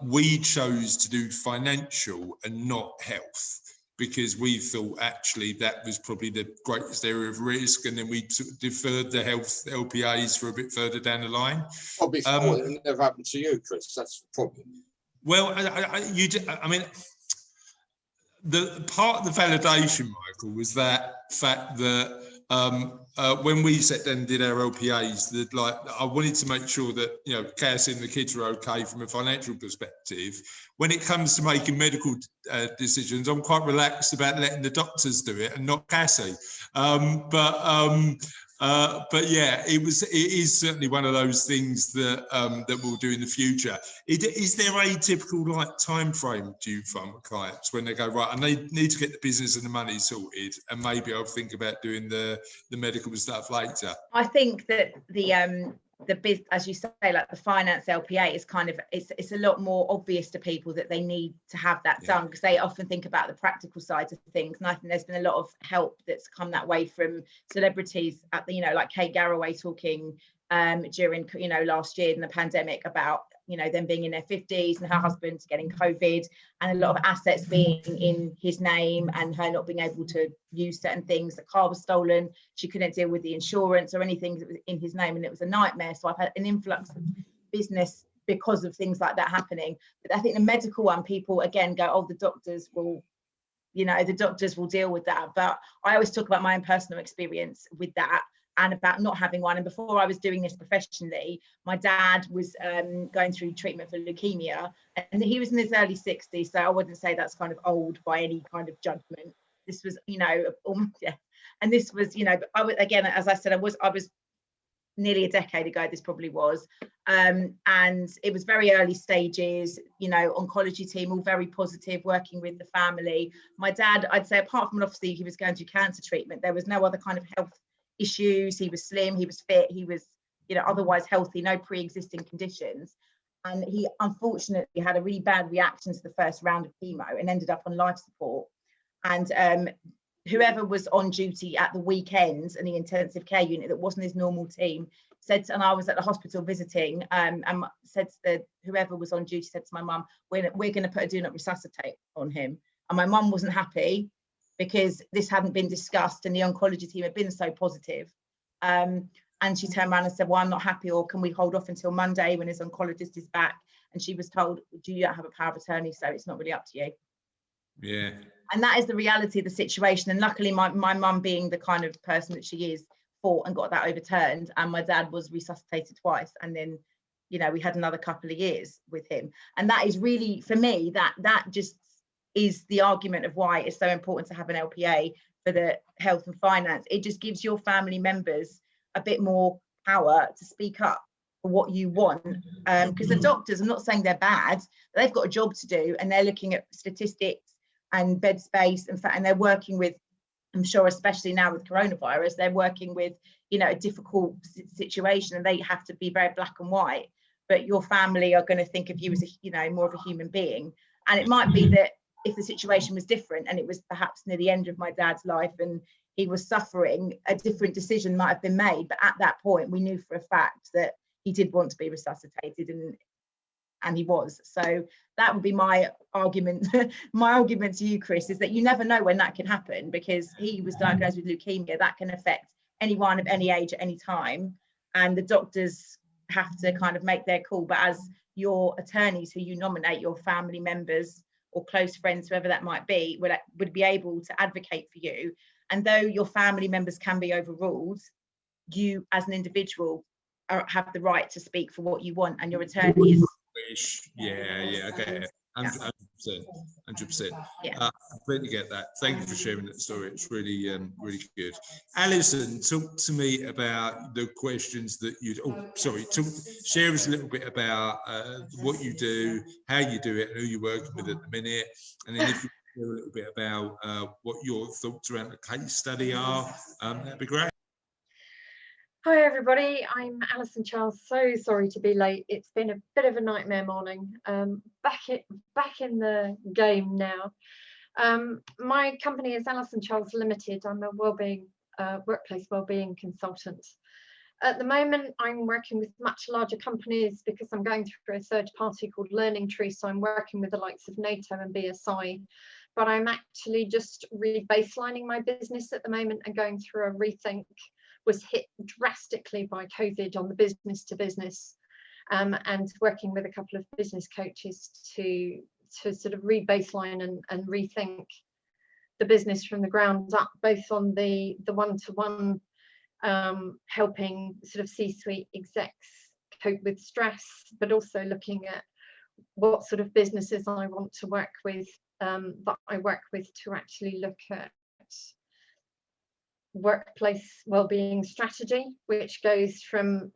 we chose to do financial and not health, because we thought actually that was probably the greatest area of risk, and then we deferred the health LPAs for a bit further down the line. Probably it never happened to you, Chris. That's the problem. Well, I mean, the part of the validation, Michael, was that fact that when we sat down and did our LPAs, that I wanted to make sure that Cassie and the kids were okay from a financial perspective. When it comes to making medical decisions, I'm quite relaxed about letting the doctors do it and not Cassie. But yeah, it is certainly one of those things that that we'll do in the future. Is there a typical time frame, do you find, with clients when they go, right, I need to get the business and the money sorted, and maybe I'll think about doing the medical stuff later? I think that as you say, like the finance LPA is kind of, it's a lot more obvious to people that they need to have that done, because they often think about the practical sides of things. And I think there's been a lot of help that's come that way from celebrities at the, like Kate Garraway talking during, last year in the pandemic about, them being in their 50s and her husband getting COVID and a lot of assets being in his name and her not being able to use certain things. The car was stolen. She couldn't deal with the insurance or anything that was in his name, and it was a nightmare. So I've had an influx of business because of things like that happening. But I think the medical one, people again go, oh, the doctors will deal with that. But I always talk about my own personal experience with that and about not having one. And before I was doing this professionally, my dad was going through treatment for leukemia, and he was in his early 60s. So I wouldn't say that's kind of old by any kind of judgment. This was, and this was, but I was, again, as I said, I was nearly a decade ago, this probably was, and it was very early stages, oncology team, all very positive, working with the family. My dad, I'd say, apart from obviously he was going through cancer treatment, there was no other kind of health issues. He was slim, he was fit, he was, otherwise healthy, no pre-existing conditions. And he unfortunately had a really bad reaction to the first round of chemo and ended up on life support. And whoever was on duty at the weekends in the intensive care unit that wasn't his normal team said, and I was at the hospital visiting, and said that whoever was on duty said to my mum, we're going to put a do not resuscitate on him. And my mum wasn't happy because this hadn't been discussed and the oncology team had been so positive. And she turned around and said, well, I'm not happy, or can we hold off until Monday when his oncologist is back? And she was told, do you have a power of attorney, so it's not really up to you. Yeah. And that is the reality of the situation. And luckily my mum, being the kind of person that she is, fought and got that overturned. And my dad was resuscitated twice. And then, we had another couple of years with him. And that is really, for me, that just is the argument of why it's so important to have an LPA for the health and finance. It just gives your family members a bit more power to speak up for what you want. Because the doctors, I'm not saying they're bad, they've got a job to do, and they're looking at statistics and bed space, and they're working with, I'm sure, especially now with coronavirus, they're working with, a difficult situation, and they have to be very black and white. But your family are going to think of you as more of a human being. And it might be that if the situation was different and it was perhaps near the end of my dad's life and he was suffering, a different decision might have been made. But at that point, we knew for a fact that he did want to be resuscitated, and he was. So that would be my argument. My argument to you, Chris, is that you never know when that can happen, because he was diagnosed with leukemia. That can affect anyone of any age at any time, and the doctors have to kind of make their call. But as your attorneys, who you nominate, your family members or close friends, whoever that might be, would be able to advocate for you. And though your family members can be overruled, you as an individual have the right to speak for what you want, and your attorney is. Okay. 100%. Yeah. Completely get that. Thank you for sharing that story. It's really, really good. Alison, talk to me about the questions that share us a little bit about what you do, how you do it, and who you're working with at the minute, and then if you share a little bit about what your thoughts around the case study are, that'd be great. Hi everybody, I'm Alison Charles. So sorry to be late. It's been a bit of a nightmare morning. Back in the game now. My company is Alison Charles Limited. I'm a workplace wellbeing consultant. At the moment, I'm working with much larger companies because I'm going through a third party called Learning Tree. So I'm working with the likes of NATO and BSI, but I'm actually just re-baselining my business at the moment and going through a rethink. Was hit drastically by COVID on the business to business, and working with a couple of business coaches to sort of re-baseline and rethink the business from the ground up, both on the one-to-one helping sort of C-suite execs cope with stress, but also looking at what sort of businesses I want to work with, that I work with, to actually look at workplace wellbeing strategy, which goes from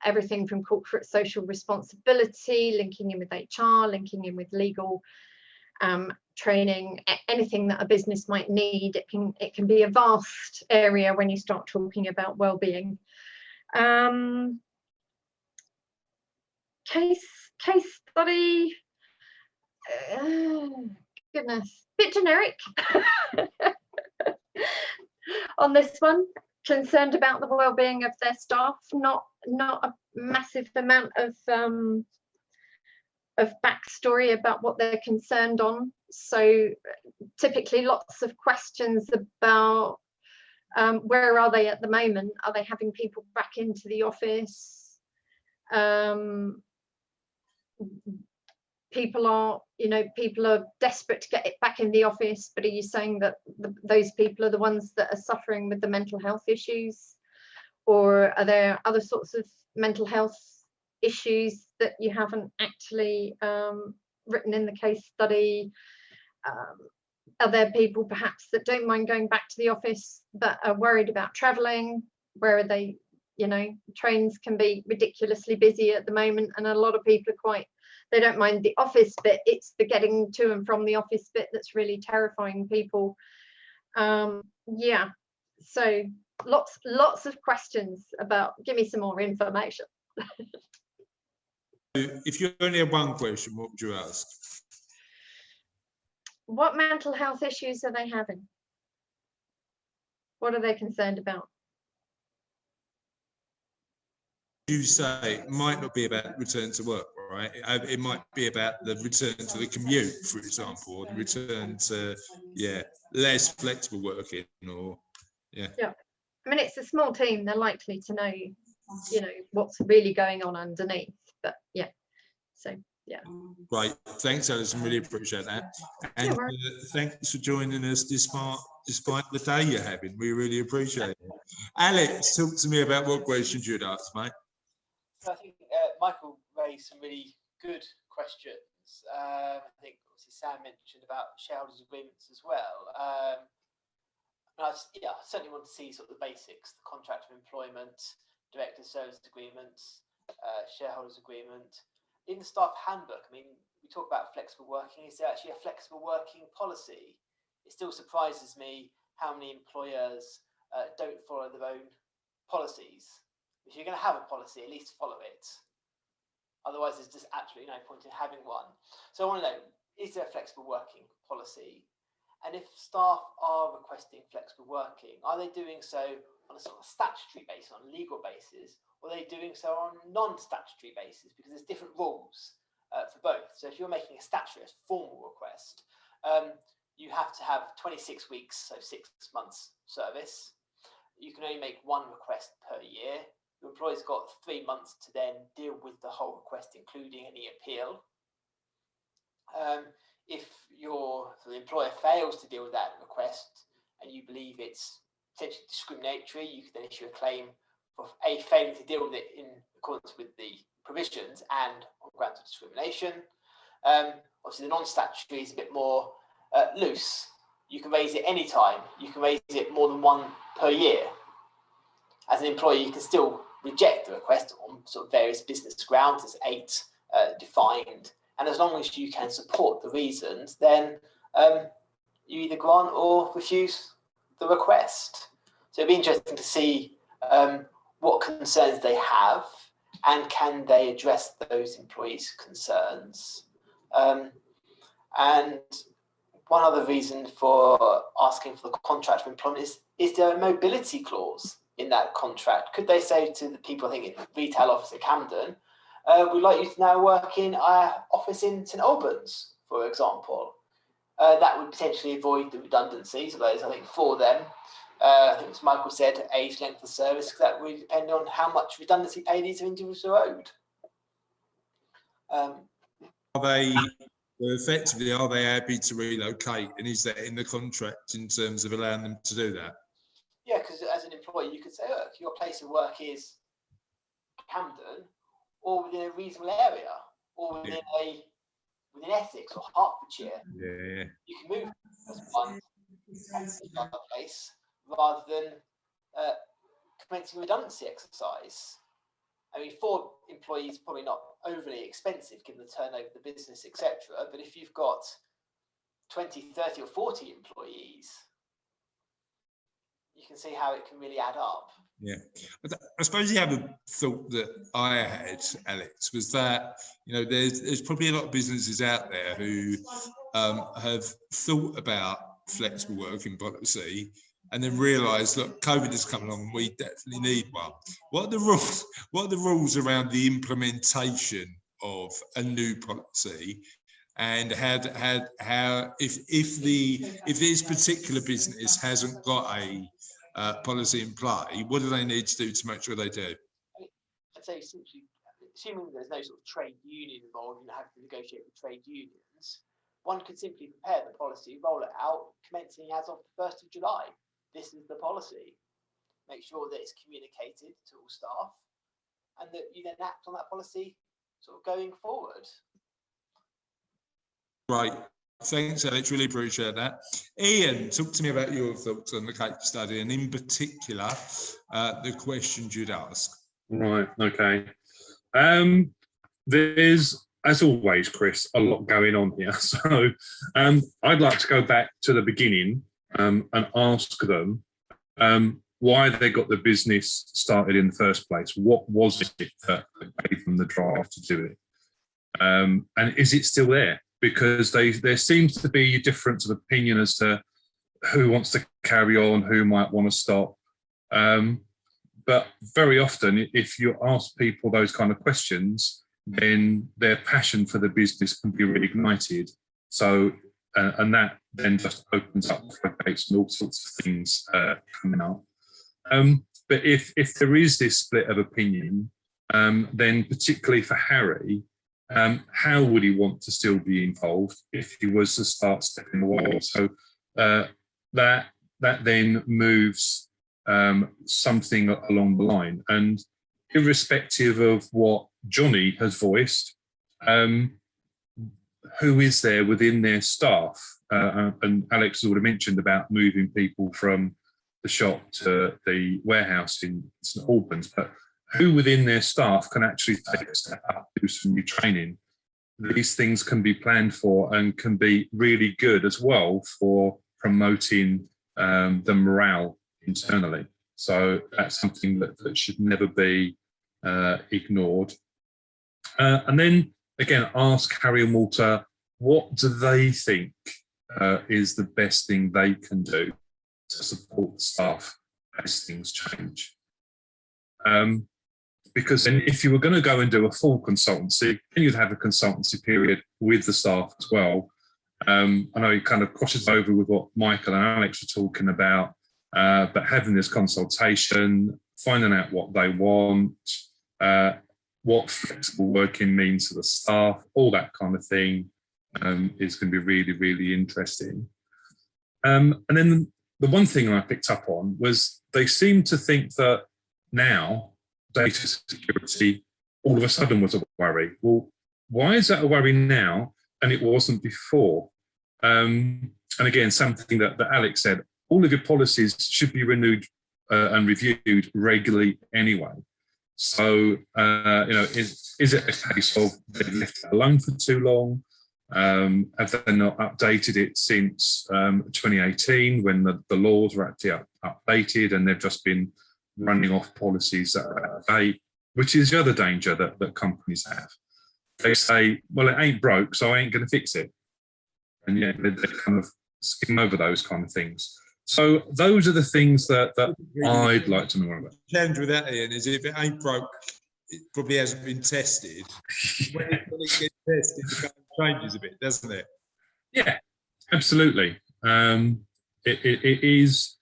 everything from corporate social responsibility, linking in with HR, linking in with legal, training, anything that a business might need. It can be a vast area when you start talking about wellbeing. Case study. Goodness, bit generic on this one. Concerned about the well-being of their staff, not a massive amount of backstory about what they're concerned on. So typically lots of questions about where are they at the moment? Are they having people back into the office? People are desperate to get it back in the office, but are you saying that those people are the ones that are suffering with the mental health issues, or are there other sorts of mental health issues that you haven't actually written in the case study? Are there people perhaps that don't mind going back to the office but are worried about traveling? Where are they? Trains can be ridiculously busy at the moment, and a lot of people are they don't mind the office bit, it's the getting to and from the office bit that's really terrifying people. Yeah, so lots of questions about, give me some more information. If you only had one question, what would you ask? What mental health issues are they having? What are they concerned about? You say it might not be about return to work, right? It might be about the return to the commute, for example, or the return to less flexible working, or yeah. I mean, it's a small team, they're likely to know what's really going on underneath, but yeah, so yeah. Great, thanks Alison, really appreciate that, and thanks for joining us despite the day you're having. We really appreciate it. Alex, talk to me about what questions you'd ask, mate. So I think Michael raised some really good questions. I think obviously Sam mentioned about shareholders agreements as well. And I certainly want to see sort of the basics: the contract of employment, director service agreements, shareholders agreement, even staff handbook. I mean, we talk about flexible working. Is there actually a flexible working policy? It still surprises me how many employers don't follow their own policies. If you're going to have a policy, at least follow it. Otherwise, there's just absolutely no point in having one. So I want to know, is there a flexible working policy? And if staff are requesting flexible working, are they doing so on a sort of statutory basis, on a legal basis, or are they doing so on a non-statutory basis? Because there's different rules for both. So if you're making a statutory, a formal request, you have to have 26 weeks, so 6 months service. You can only make one request per year. Your employer's got 3 months to then deal with the whole request, including any appeal. If the employer fails to deal with that request and you believe it's potentially discriminatory, you can then issue a claim for failing to deal with it in accordance with the provisions and on grounds of discrimination. Obviously, the non-statutory is a bit more loose. You can raise it any time. You can raise it more than one per year. As an employer, you can still reject the request on sort of various business grounds. There's 8 defined, and as long as you can support the reasons, then you either grant or refuse the request. So it'd be interesting to see what concerns they have and can they address those employees' concerns. And one other reason for asking for the contract of employment is there a mobility clause in that contract? Could they say to the people, I think in retail office at Camden, we'd like you to now work in our office in St Albans, for example. That would potentially avoid the redundancies of those, I think, for them. I think as Michael said, age, length of service, because that would depend on how much redundancy pay these individuals are owed. Are they effectively, are they happy to relocate, and is that in the contract in terms of allowing them to do that? Yeah, because as an employee, you could say, look, your place of work is Camden, or within a reasonable area, or within Essex or Hertfordshire. Yeah. You can move as one another place rather than commencing a redundancy exercise. I mean, for employees, probably not overly expensive given the turnover of the business, etc. But if you've got 20, 30 or 40 employees, you can see how it can really add up. Yeah, I suppose the other thought that I had, Alex, was that, you know, there's probably a lot of businesses out there who have thought about flexible working policy and then realised, look, COVID has come along, we definitely need one. What are the rules? What are the rules around the implementation of a new policy? And how if this particular business hasn't got a policy in play, what do they need to do to make sure they do? I'd say essentially, assuming there's no sort of trade union involved and having to negotiate with trade unions, one could simply prepare the policy, roll it out, commencing as of the 1st of July. This is the policy. Make sure that it's communicated to all staff and that you then act on that policy sort of going forward. Right. Thanks, Alex. Really appreciate that. Ian, talk to me about your thoughts on the case study and in particular, the questions you'd ask. Right. Okay. There's, as always, Chris, a lot going on here. So I'd like to go back to the beginning and ask them why they got the business started in the first place. What was it that gave them the drive to do it? And is it still there? Because there seems to be a difference of opinion as to who wants to carry on, who might want to stop. But very often, if you ask people those kind of questions, then their passion for the business can be reignited. So, and that then just opens up floodgates and all sorts of things coming out. But if there is this split of opinion, then particularly for Harry, how would he want to still be involved if he was to start stepping away? So that then moves something along the line. And irrespective of what Johnny has voiced, who is there within their staff? And Alex has already mentioned about moving people from the shop to the warehouse in St Albans, but who within their staff can actually take a step up, do some new training? These things can be planned for and can be really good as well for promoting the morale internally. So that's something that should never be ignored. And then again, ask Harry and Walter, what do they think is the best thing they can do to support the staff as things change? Because then if you were going to go and do a full consultancy, then you'd have a consultancy period with the staff as well. I know it kind of crosses over with what Michael and Alex were talking about, but having this consultation, finding out what they want, what flexible working means to the staff, all that kind of thing is going to be really, really interesting. And then the one thing I picked up on was they seem to think that now data security all of a sudden was a worry. Well, why is that a worry now and it wasn't before? And again, something that Alex said, all of your policies should be renewed and reviewed regularly anyway. So, you know, is it a case of they've left it alone for too long? Have they not updated it since 2018 when the laws were actually updated and they've just been running off policies that are out of date, which is the other danger that companies have. They say, well, it ain't broke, so I ain't going to fix it. And yeah, they kind of skim over those kind of things. So those are the things that I'd like to know more about. The challenge with that, Ian, is if it ain't broke, it probably hasn't been tested. When it gets tested, it changes a bit, doesn't it? Yeah, absolutely. It is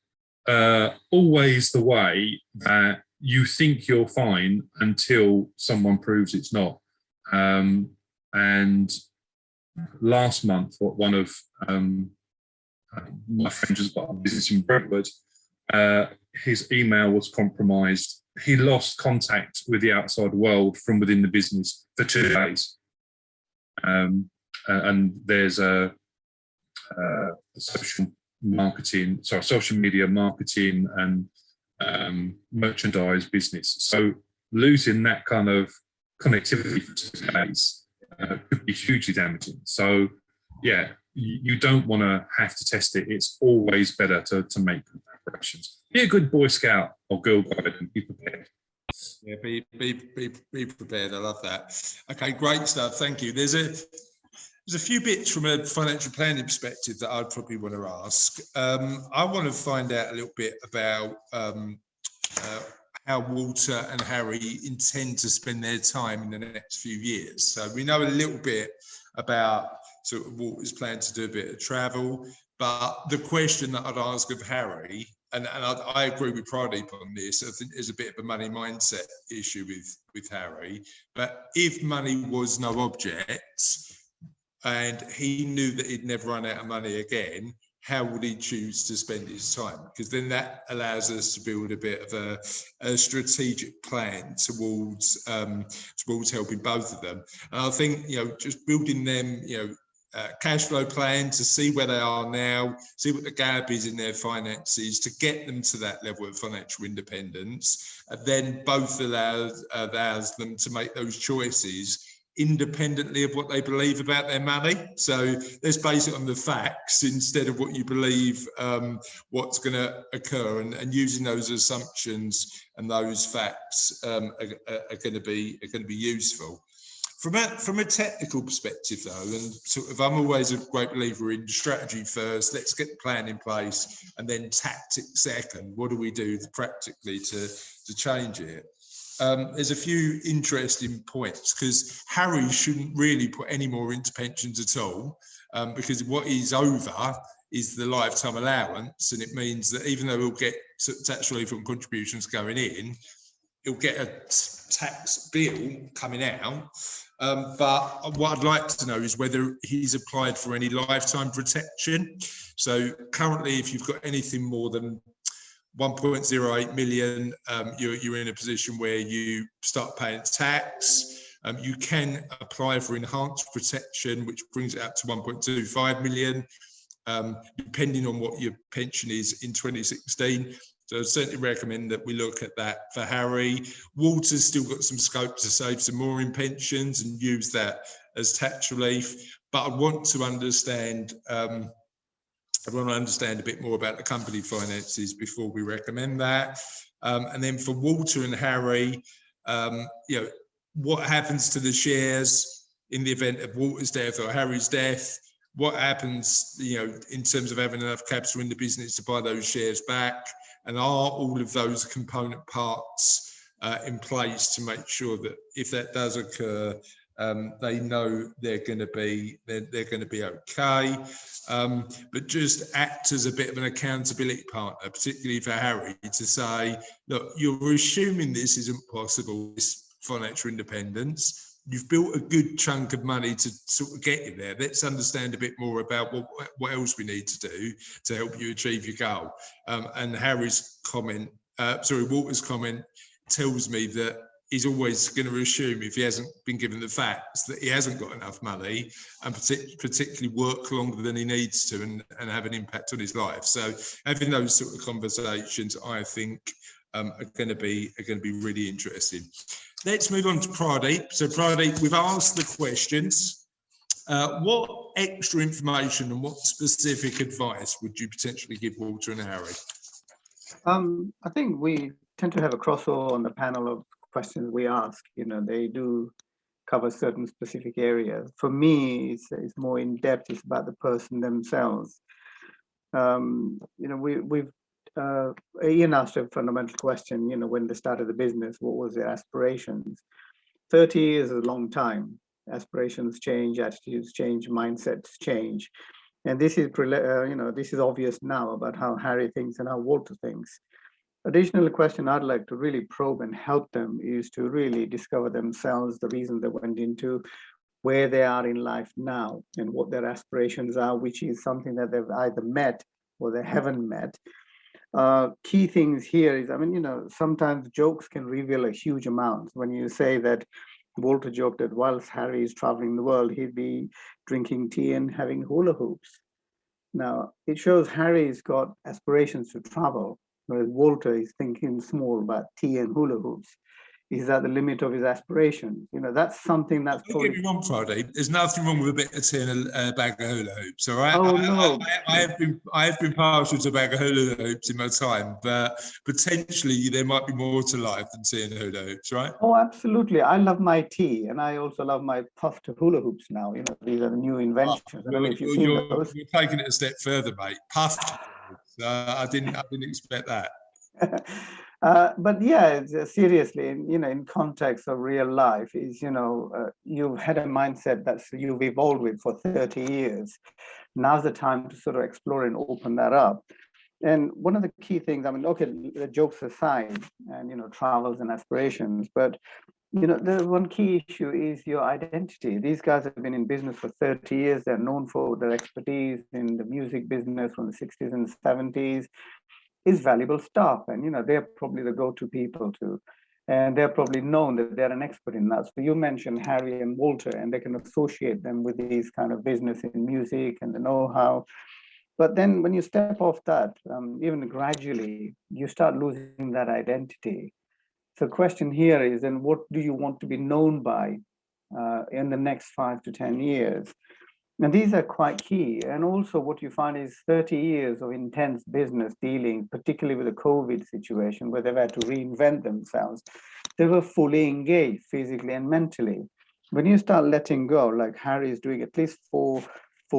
always the way that you think you're fine until someone proves it's not. And last month, one of my friends has got a business in Brentwood. His email was compromised. He lost contact with the outside world from within the business for 2 days. And there's a social media marketing and merchandise business. So losing that kind of connectivity for 2 days could be hugely damaging. So yeah, you don't want to have to test it. It's always better to make aspirations. Be a good Boy Scout or Girl Guide and be prepared. Yeah, be prepared. I love that. Okay, great stuff. Thank you. There's a few bits from a financial planning perspective that I'd probably want to ask. I want to find out a little bit about how Walter and Harry intend to spend their time in the next few years. So we know a little bit about sort of Walter's plan to do a bit of travel, but the question that I'd ask of Harry, and I agree with Pradeep on this, I think there's a bit of a money mindset issue with Harry, but if money was no object and he knew that he'd never run out of money again, how would he choose to spend his time? Because then that allows us to build a bit of a strategic plan towards helping both of them. And I think, just building them, cash flow plan to see where they are now, see what the gap is in their finances to get them to that level of financial independence, and then both allows them to make those choices independently of what they believe about their money. So let's base it on the facts instead of what you believe what's going to occur, and using those assumptions and those facts are going to be useful. From a technical perspective, though, and sort of, I'm always a great believer in strategy first. Let's get the plan in place, and then tactics second. What do we do practically to change it? There's a few interesting points, because Harry shouldn't really put any more into pensions at all, because what he's over is the lifetime allowance, and it means that even though he'll get tax relief on contributions going in, he'll get a tax bill coming out. But what I'd like to know is whether he's applied for any lifetime protection. So currently, if you've got anything more than 1.08 million, you're in a position where you start paying tax. You can apply for enhanced protection, which brings it up to 1.25 million, depending on what your pension is in 2016. So I certainly recommend that we look at that for Harry. Walter's still got some scope to save some more in pensions and use that as tax relief. But I want to understand a bit more about the company finances before we recommend that. And then for Walter and Harry, what happens to the shares in the event of Walter's death or Harry's death? What happens, in terms of having enough capital in the business to buy those shares back? And are all of those component parts in place to make sure that if that does occur, they know they're going to be okay, but just act as a bit of an accountability partner, particularly for Harry, to say, look, you're assuming this isn't possible, this financial independence. You've built a good chunk of money to sort of get you there. Let's understand a bit more about what else we need to do to help you achieve your goal. And Walter's comment tells me that he's always going to assume, if he hasn't been given the facts, that he hasn't got enough money, and particularly work longer than he needs to and have an impact on his life. So having those sort of conversations, I think, are going to be really interesting. Let's move on to Pradeep. So Pradeep, we've asked the questions. What extra information and what specific advice would you potentially give Walter and Harry? I think we tend to have a crossover on the panel of questions we ask. They do cover certain specific areas. For me, it's more in depth. It's about the person themselves. Ian asked a fundamental question, when they started the business, what was their aspirations? 30 years is a long time. Aspirations change, attitudes change, mindsets change. And this is, this is obvious now about how Harry thinks and how Walter thinks. Additional question I'd like to really probe and help them is to really discover themselves, the reason they went into, where they are in life now, and what their aspirations are, which is something that they've either met or they haven't met. Key things here is, sometimes jokes can reveal a huge amount. When you say that Walter joked that whilst Harry is traveling the world, he'd be drinking tea and having hula hoops. Now, it shows Harry's got aspirations to travel, whereas Walter is thinking small about tea and hula hoops. is that the limit of his aspirations? You know, that's something that's Don't probably. get me wrong, Friday. There's nothing wrong with a bit of tea and a bag of hula hoops. All right. Oh no! I have been partial to a bag of hula hoops in my time, but potentially there might be more to life than tea and hula hoops, right? Oh, absolutely. I love my tea, and I also love my puffed hula hoops now. You know, these are the new inventions. I don't know if you've seen those. You're taking it a step further, mate. Puffed. I didn't expect that. But yeah, seriously, in context of real life, is you've had a mindset that you've evolved with for 30 years. Now's the time to sort of explore and open that up. And one of the key things, I mean, okay, the jokes aside, and travels and aspirations, but the one key issue is your identity. These guys have been in business for 30 years. They're known for their expertise in the music business from the 60s and 70s. Is valuable stuff, and they're probably the go-to people too, and they're probably known that they're an expert in that. So you mentioned Harry and Walter, and they can associate them with these kind of business in music and the know-how. But then when you step off that, even gradually, you start losing that identity. So the question here is, then what do you want to be known by in the next 5 to 10 years? And these are quite key. And also what you find is 30 years of intense business dealing, particularly with the COVID situation, where they've had to reinvent themselves. They were fully engaged physically and mentally. When you start letting go, like Harry is doing at least four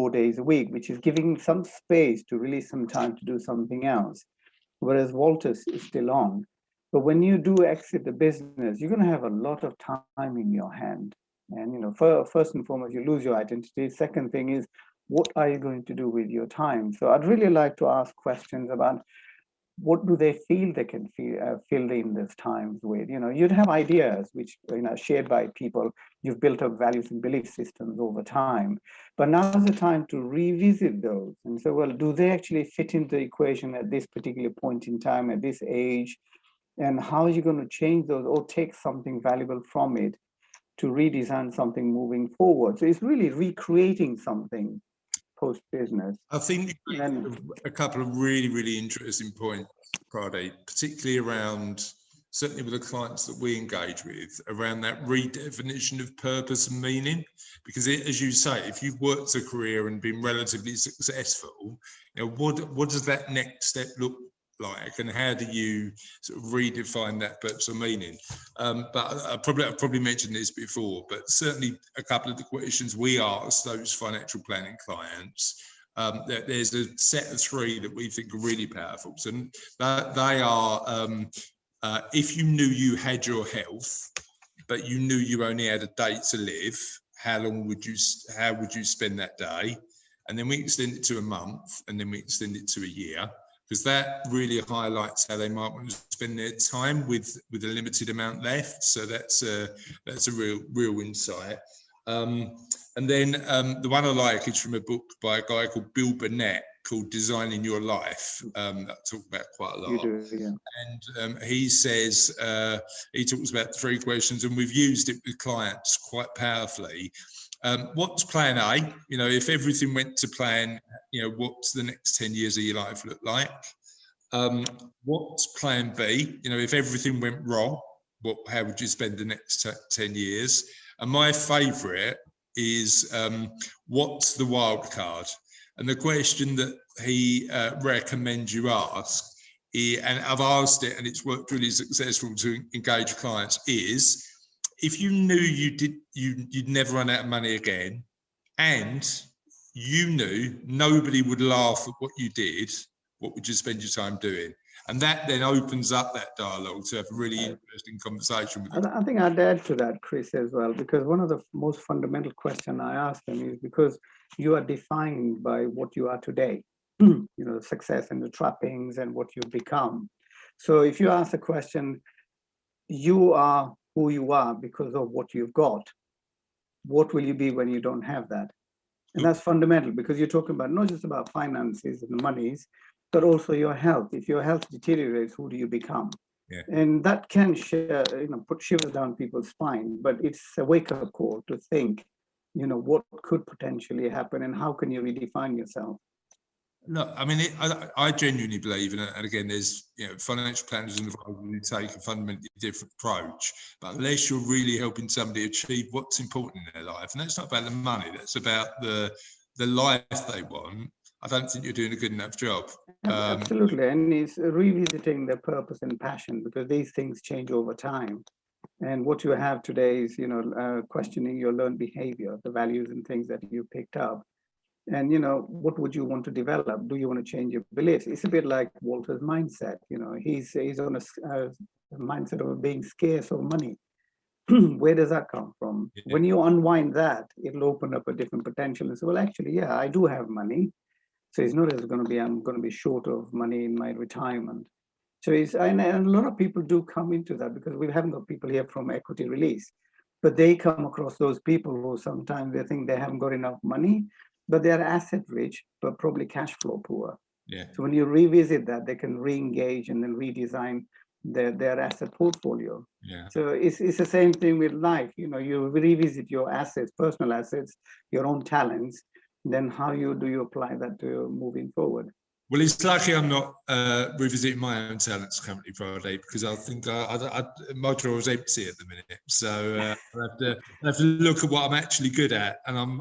days a week, which is giving some space to release some time to do something else, whereas Walter is still on. But when you do exit the business, you're going to have a lot of time in your hand. And first and foremost, you lose your identity. Second thing is, what are you going to do with your time? So I'd really like to ask questions about what do they feel they can fill in these times with. You'd have ideas which are shared by people. You've built up values and belief systems over time, but now's the time to revisit those and say, well, do they actually fit into the equation at this particular point in time, at this age? And how are you going to change those or take something valuable from it to redesign something moving forward? So it's really recreating something post-business. I think a couple of really, really interesting points, Friday, particularly around, certainly with the clients that we engage with, around that redefinition of purpose and meaning. Because as you say, if you've worked a career and been relatively successful, what does that next step look like, and how do you sort of redefine that purpose or meaning? But I've probably mentioned this before, but certainly a couple of the questions we ask those financial planning clients, there's a set of 3 that we think are really powerful. So they are, if you knew you had your health, but you knew you only had a day to live, how would you spend that day? And then we extend it to a month, and then we extend it to a year, because that really highlights how they might want to spend their time with a limited amount left. So that's a real insight. And then the one I like is from a book by a guy called Bill Burnett called Designing Your Life. That I talk about quite a lot. You do, yeah. And he says, he talks about 3 questions, and we've used it with clients quite powerfully. What's plan A? If everything went to plan, what's the next 10 years of your life look like? What's plan B? If everything went wrong, how would you spend the next 10 years? And my favorite is, what's the wild card? And the question that he recommends you ask, and I've asked it and it's worked really successful to engage clients, is, if you knew you'd never run out of money again, and you knew nobody would laugh at what you did, what would you spend your time doing? And that then opens up that dialogue to have a really interesting conversation with them. I think I'd add to that, Chris, as well, because one of the most fundamental questions I ask them is, because you are defined by what you are today, success and the trappings and what you've become. So if you ask the question, you are who you are because of what you've got, what will you be when you don't have that? And that's fundamental, because you're talking about not just about finances and the monies, but also your health. If your health deteriorates, who do you become? Yeah. And that can put shivers down people's spine, but it's a wake-up call to think, what could potentially happen and how can you redefine yourself? Look, I mean, I genuinely believe, and again, there's financial planners and advisors who take a fundamentally different approach. But unless you're really helping somebody achieve what's important in their life, and that's not about the money, that's about the life they want, I don't think you're doing a good enough job. Absolutely, and it's revisiting their purpose and passion, because these things change over time. And what you have today is, questioning your learned behavior, the values and things that you picked up. And, what would you want to develop? Do you want to change your beliefs? It's a bit like Walter's mindset. He's on a mindset of being scarce of money. Where does that come from? Yeah. When you unwind that, it'll open up a different potential and say, well, actually, yeah, I do have money. So it's not as I'm going to be short of money in my retirement. So and a lot of people do come into that, because we haven't got people here from equity release, but they come across those people who sometimes they think they haven't got enough money, but they're asset rich, but probably cash flow poor. Yeah. So when you revisit that, they can re-engage and then redesign their asset portfolio. Yeah. So it's the same thing with life. You revisit your assets, personal assets, your own talents, then how do you apply that to moving forward? Well, it's lucky I'm not revisiting my own talents currently, Friday, because I think my drawer is empty at the minute. So I have to look at what I'm actually good at, and I'm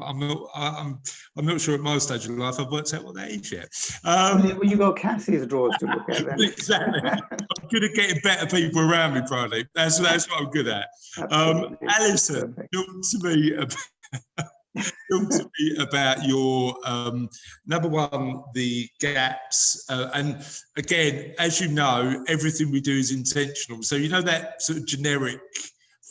not sure at my stage of life I've worked out what that is yet. Well, you got Cassie's drawers to look at then. Exactly. I'm good at getting better people around me, Friday. That's what I'm good at. Alison, talk to me about your number one, the gaps, and again, as you know, everything we do is intentional. So that sort of generic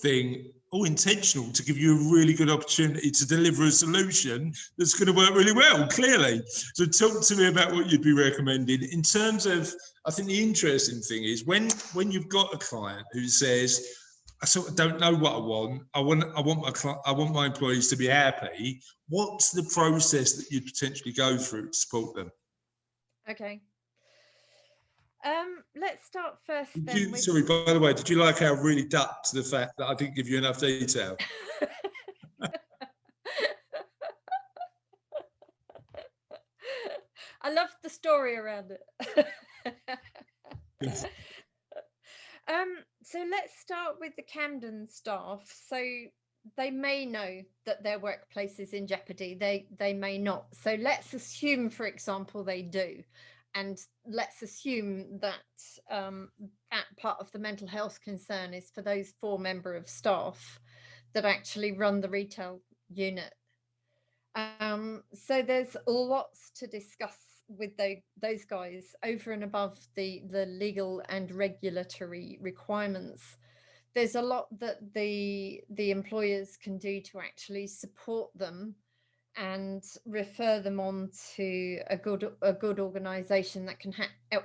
thing, intentional to give you a really good opportunity to deliver a solution that's going to work really well, clearly. So talk to me about what you'd be recommending in terms of. I think the interesting thing is when you've got a client who says, I sort of don't know what I want. I want my employees to be happy. What's the process that you'd potentially go through to support them? Okay. Let's start first. Sorry, by the way, did you like how I really ducked the fact that I didn't give you enough detail? I loved the story around it. Yes. So let's start with the Camden staff. So they may know that their workplace is in jeopardy. They may not. So let's assume, for example, they do. And let's assume that that part of the mental health concern is for those 4 members of staff that actually run the retail unit. So there's lots to discuss with those guys over and above the legal and regulatory requirements. There's a lot that the employers can do to actually support them and refer them on to a good organization that can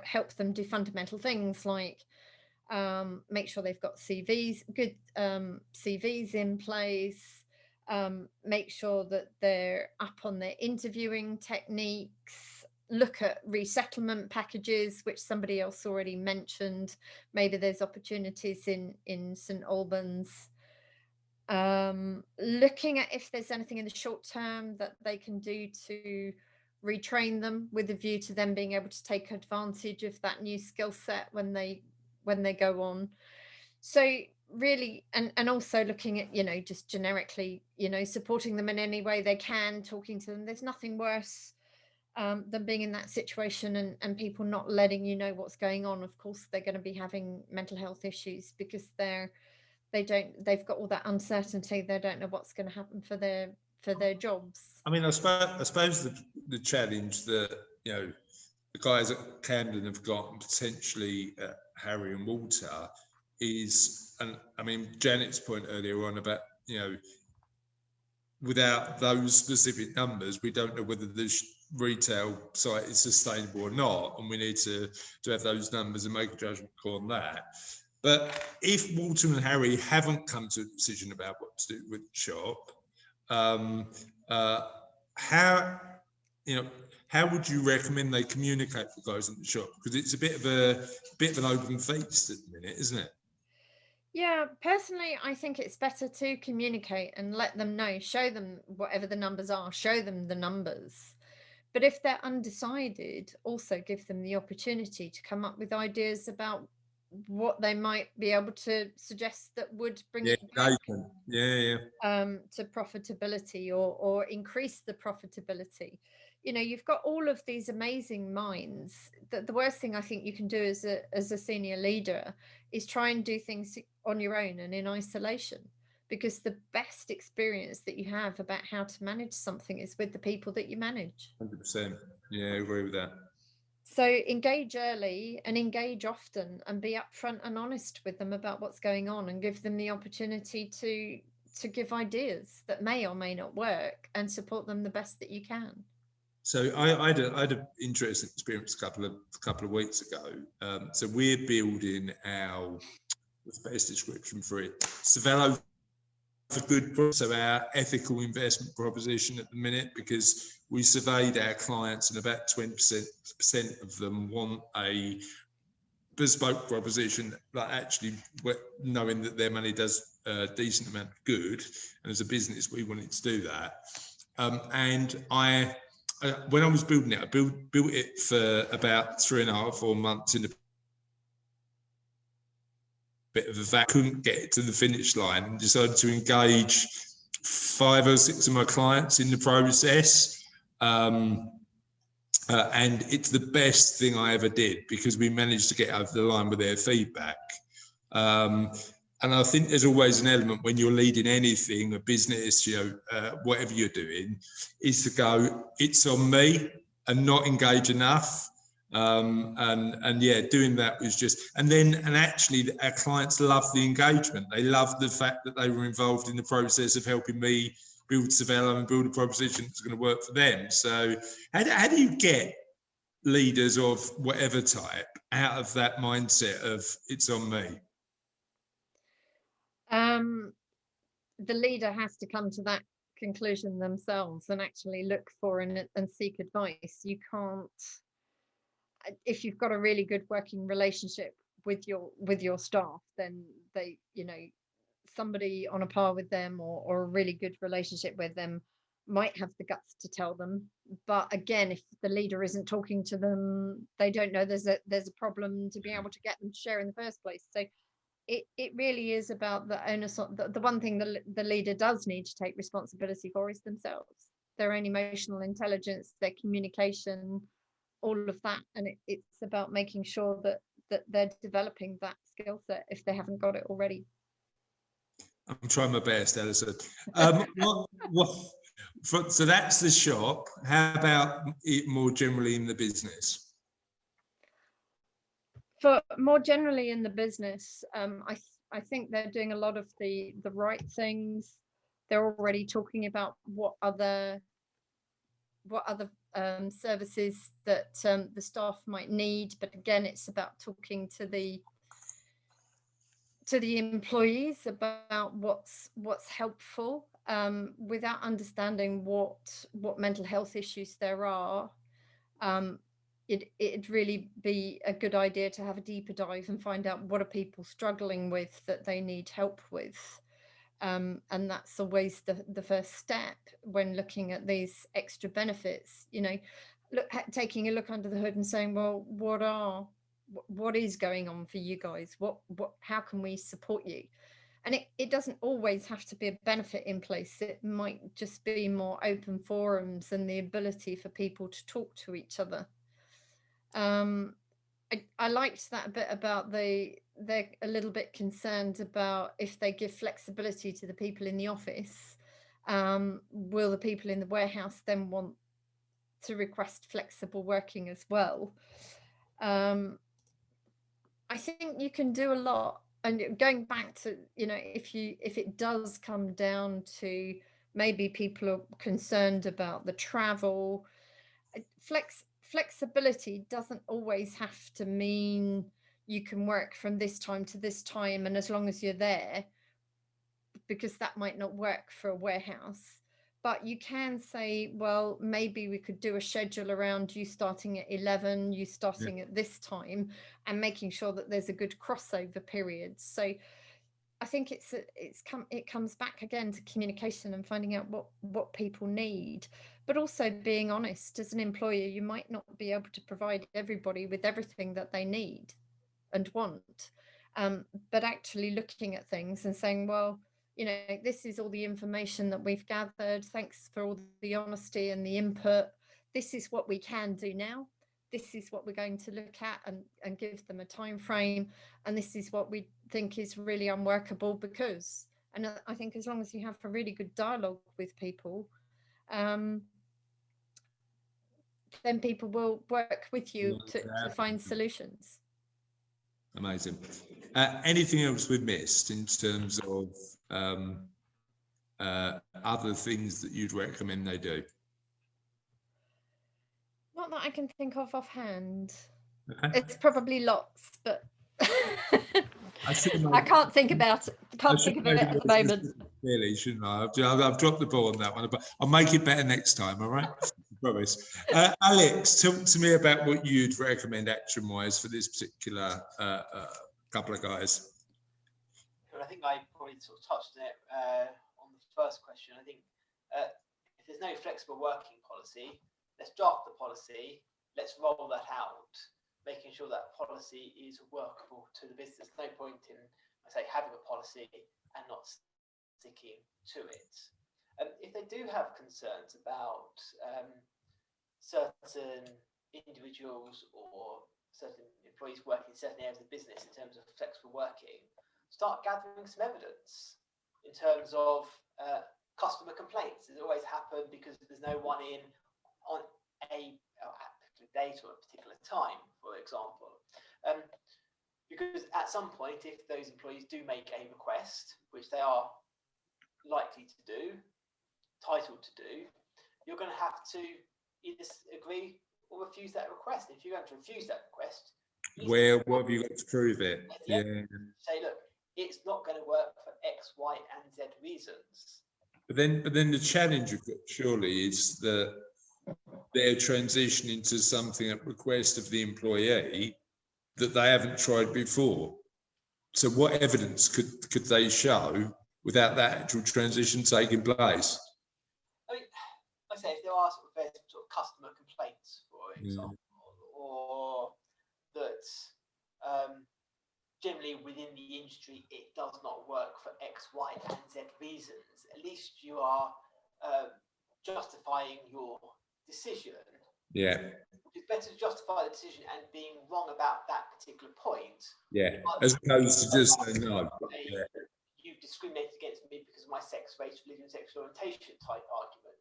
help them do fundamental things like make sure they've got good CVs in place, make sure that they're up on their interviewing techniques, look at resettlement packages, which somebody else already mentioned. Maybe there's opportunities in St Albans. Looking at if there's anything in the short term that they can do to retrain them with a view to them being able to take advantage of that new skill set when they go on. So really, and also looking at, just generically, supporting them in any way they can, talking to them. There's nothing worse than being in that situation and people not letting you know what's going on. Of course, they're going to be having mental health issues because they've got all that uncertainty. They don't know what's going to happen for their jobs. I mean, I suppose the challenge that the guys at Camden have got, and potentially Harry and Walter, is, and I mean Janet's point earlier on about without those specific numbers, we don't know whether the retail site is sustainable or not, and we need to have those numbers and make a judgment call on that. But if Walter and Harry haven't come to a decision about what to do with the shop, how would you recommend they communicate with guys in the shop? Because it's a bit of an open feast at the minute, isn't it? Yeah, personally, I think it's better to communicate and let them know, show them whatever the numbers are, show them the numbers, But if they're undecided, also give them the opportunity to come up with ideas about what they might be able to suggest that would bring it back to profitability, or increase the profitability. You know, you've got all of these amazing minds. The worst thing I think you can do as a senior leader is try and do things on your own and in isolation, because the best experience that you have about how to manage something is with the people that you manage. 100%. Yeah, I agree with that. So engage early and engage often, and be upfront and honest with them about what's going on, and give them the opportunity to give ideas that may or may not work, and support them the best that you can. So I had an interesting experience a couple of weeks ago. So we're building what's the best description for it? Cervello for good. So our ethical investment proposition at the minute, because we surveyed our clients and about 20% of them want a bespoke proposition, like actually knowing that their money does a decent amount of good. And as a business, we wanted to do that. And when I was building it, I built it for about 3.5 or 4 months in a bit of a vacuum, couldn't get it to the finish line, and decided to engage 5 or 6 of my clients in the process. And it's the best thing I ever did, because we managed to get over the line with their feedback. And I think there's always an element when you're leading anything, a business, whatever you're doing, is to go, it's on me, and not engage enough. And yeah, doing that was just, and actually our clients love the engagement. They love the fact that they were involved in the process of helping me build Cervello and build a proposition that's going to work for them. So how do you get leaders of whatever type out of that mindset of it's on me? The leader has to come to that conclusion themselves and actually look for and seek advice. You can't, if you've got a really good working relationship with your staff, then they, somebody on a par with them, or a really good relationship with them, might have the guts to tell them. But again, if the leader isn't talking to them, they don't know there's a problem to be able to get them to share in the first place. So it really is about the onus. The one thing the leader does need to take responsibility for is themselves, their own emotional intelligence, their communication, all of that. And it's about making sure that they're developing that skill set if they haven't got it already. I'm trying my best, Alison. So that's the shop. How about it more generally in the business? For more generally in the business, I think they're doing a lot of the right things. They're already talking about what other services that the staff might need. But again, it's about talking to the employees about what's helpful, without understanding what mental health issues there are. It'd really be a good idea to have a deeper dive and find out what are people struggling with that they need help with. And that's always the first step when looking at these extra benefits. Taking a look under the hood and saying, well, what is going on for you guys? How can we support you? And it doesn't always have to be a benefit in place. It might just be more open forums and the ability for people to talk to each other. I liked that bit about they're a little bit concerned about if they give flexibility to the people in the office, will the people in the warehouse then want to request flexible working as well? I think you can do a lot. And going back to, if it does come down to maybe people are concerned about the travel, flexibility doesn't always have to mean you can work from this time to this time, and as long as you're there, because that might not work for a warehouse. But you can say, well, maybe we could do a schedule around you starting at 11, you starting at this time, and making sure that there's a good crossover period. So I think it comes back again to communication and finding out what people need. but also being honest. As an employer, you might not be able to provide everybody with everything that they need and want, but actually looking at things and saying, well, you know, this is all the information that we've gathered. Thanks for all the honesty and the input. This is what we can do now. This is what we're going to look at and give them a time frame. And this is what we think is really unworkable because, and I think as long as you have a really good dialogue with people, then people will work with you to find solutions. Amazing. Anything else we've missed in terms of other things that you'd recommend they do? Not that I can think of offhand. Okay. It's probably lots, but I can't think about it. Can't think of it at the moment. Really, shouldn't I? I've dropped the ball on that one, but I'll make it better next time. All right, I promise. Alex, talk to me about what you'd recommend action-wise for this particular couple of guys. I think I probably sort of touched on it on the first question. I think if there's no flexible working policy, let's draft the policy. Let's roll that out, making sure that policy is workable to the business. No point in, I say, having a policy and not sticking to it. If they do have concerns about certain individuals or certain employees working in certain areas of the business in terms of flexible working, start gathering some evidence in terms of customer complaints. It always happen because there's no one in on a particular date or a particular time, for example. Because at some point, if those employees do make a request, which they are likely to do, entitled to do, you're going to have to either agree or refuse that request. If you're going to refuse that request, what have you got to prove it? Yeah. Say, look, it's not going to work for X, Y, and Z reasons. But then the challenge surely is that they're transitioning to something at request of the employee that they haven't tried before. So what evidence could they show without that actual transition taking place? I mean, like I say, if there are sort of customer complaints, for example, or that generally within the industry it does not work for X, Y, and Z reasons, at least you are justifying your decision. Yeah. It's better to justify the decision and being wrong about that particular point. Yeah, as opposed to just saying no. Yeah. You've discriminated against me because of my sex, race, religion, sexual orientation type argument.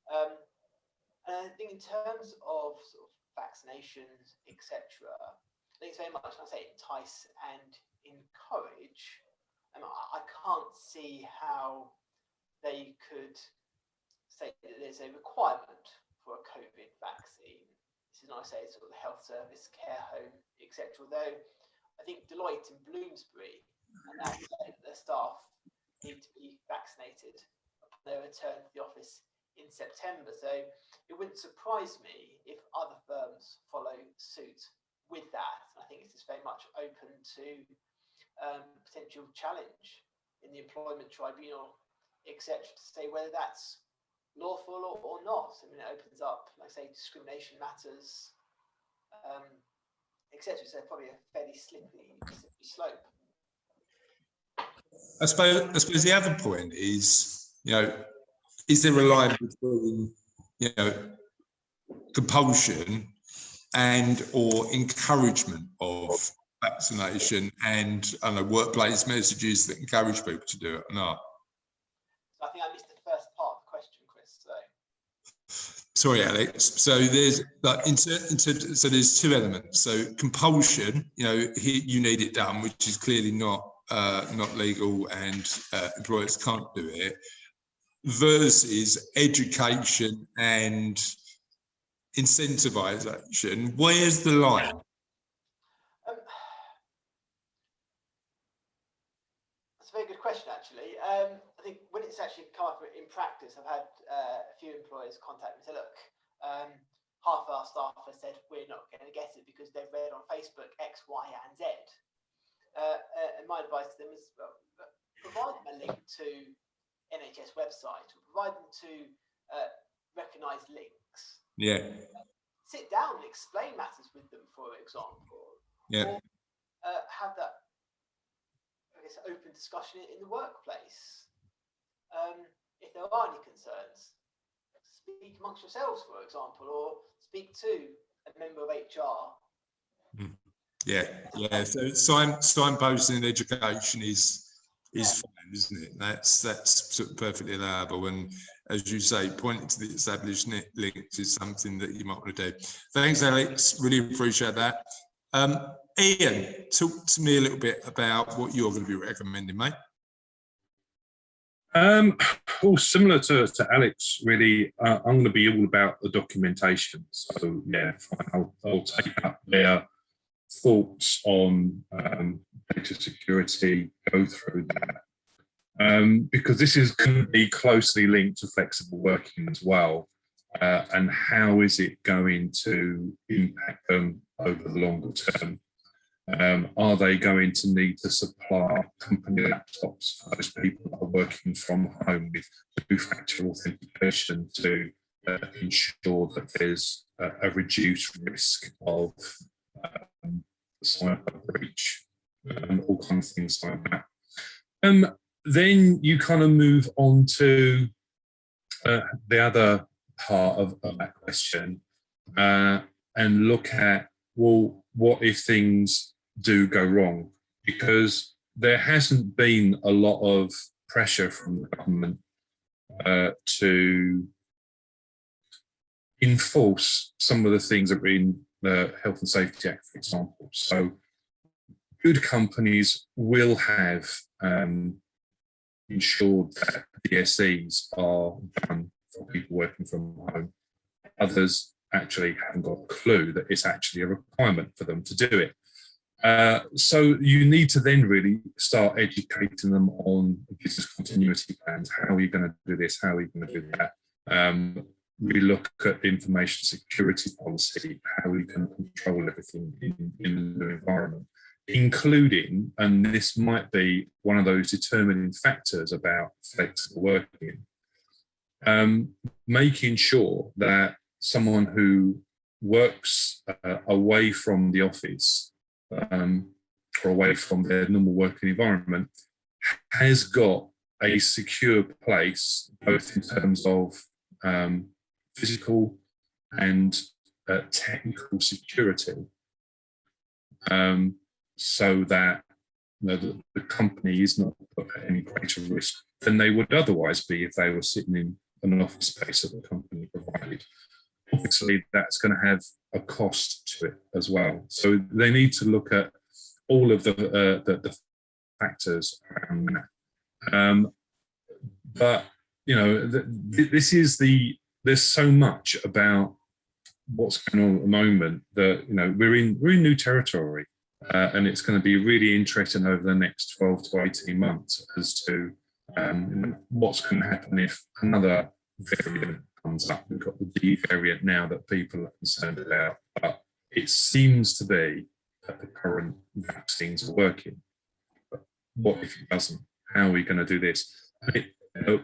And I think in terms of sort of vaccinations, etc., I think it's very much, I say, entice and encourage. And I can't see how they could say that there's a requirement for a COVID vaccine. This is not, I say, sort of the health service, care home, etc. Although I think Deloitte and Bloomsbury announced that their staff need to be vaccinated upon their return to the office in September. So it wouldn't surprise me if other firms follow suit with that. I think it's just very much open to potential challenge in the employment tribunal, etc., to say whether that's lawful or not. I mean, it opens up, like I say, discrimination matters, etc. So probably a fairly slippery slope. I suppose the other point is, is there a line between, compulsion and or encouragement of vaccination and workplace messages that encourage people to do it or not? So I think I missed the first part of the question, Chris. Sorry, Alex. So there's so there's two elements. So compulsion, you need it done, which is clearly not legal, and employers can't do it. Versus education and incentivization. Where's the line? That's a very good question, actually. I think when it's actually come up in practice, I've had a few employers contact me and say, look, half of our staff have said we're not going to get it because they've read on Facebook X, Y, and Z. And my advice to them is, well, provide them a link to NHS website, or provide them to recognise links. Yeah. Sit down and explain matters with them, for example. Yeah. Or have that, I guess, open discussion in the workplace. If there are any concerns, speak amongst yourselves, for example, or speak to a member of HR. Yeah, yeah. So signposting in education is fine, isn't it? That's sort of perfectly allowable. And as you say, pointing to the established links is something that you might want to do. Thanks, Alex. Really appreciate that. Ian, talk to me a little bit about what you're going to be recommending, mate. Well, similar to Alex, really, I'm going to be all about the documentation. So yeah, I'll take up their thoughts on data security, go through that, because this is going to be closely linked to flexible working as well, and how is it going to impact them over the longer term? Are they going to need to supply company laptops for those people that are working from home with two-factor authentication to ensure that there's a reduced risk of cyber breach, all kinds of things like that. Then you kind of move on to the other part of that question and look at, well, what if things do go wrong? Because there hasn't been a lot of pressure from the government to enforce some of the things that are in the Health and Safety Act, for example. So good companies will have ensured that DSEs are done for people working from home. Others actually haven't got a clue that it's actually a requirement for them to do it. So you need to then really start educating them on business continuity plans. How are you going to do this? How are you going to do that? We look at information security policy, how we can control everything in the environment, including, and this might be one of those determining factors about flexible working, making sure that someone who works away from the office or away from their normal working environment has got a secure place, both in terms of physical and technical security, so that the company is not put at any greater risk than they would otherwise be if they were sitting in an office space that the company provided. Obviously, that's going to have a cost to it as well. So they need to look at all of the factors around that. But you know, this is there's so much about what's going on at the moment that, you know, we're in new territory, and it's going to be really interesting over the next 12 to 18 months as to what's going to happen if another variant comes up. We've got the D variant now that people are concerned about, but it seems to be that the current vaccines are working. But what if it doesn't? How are we going to do this?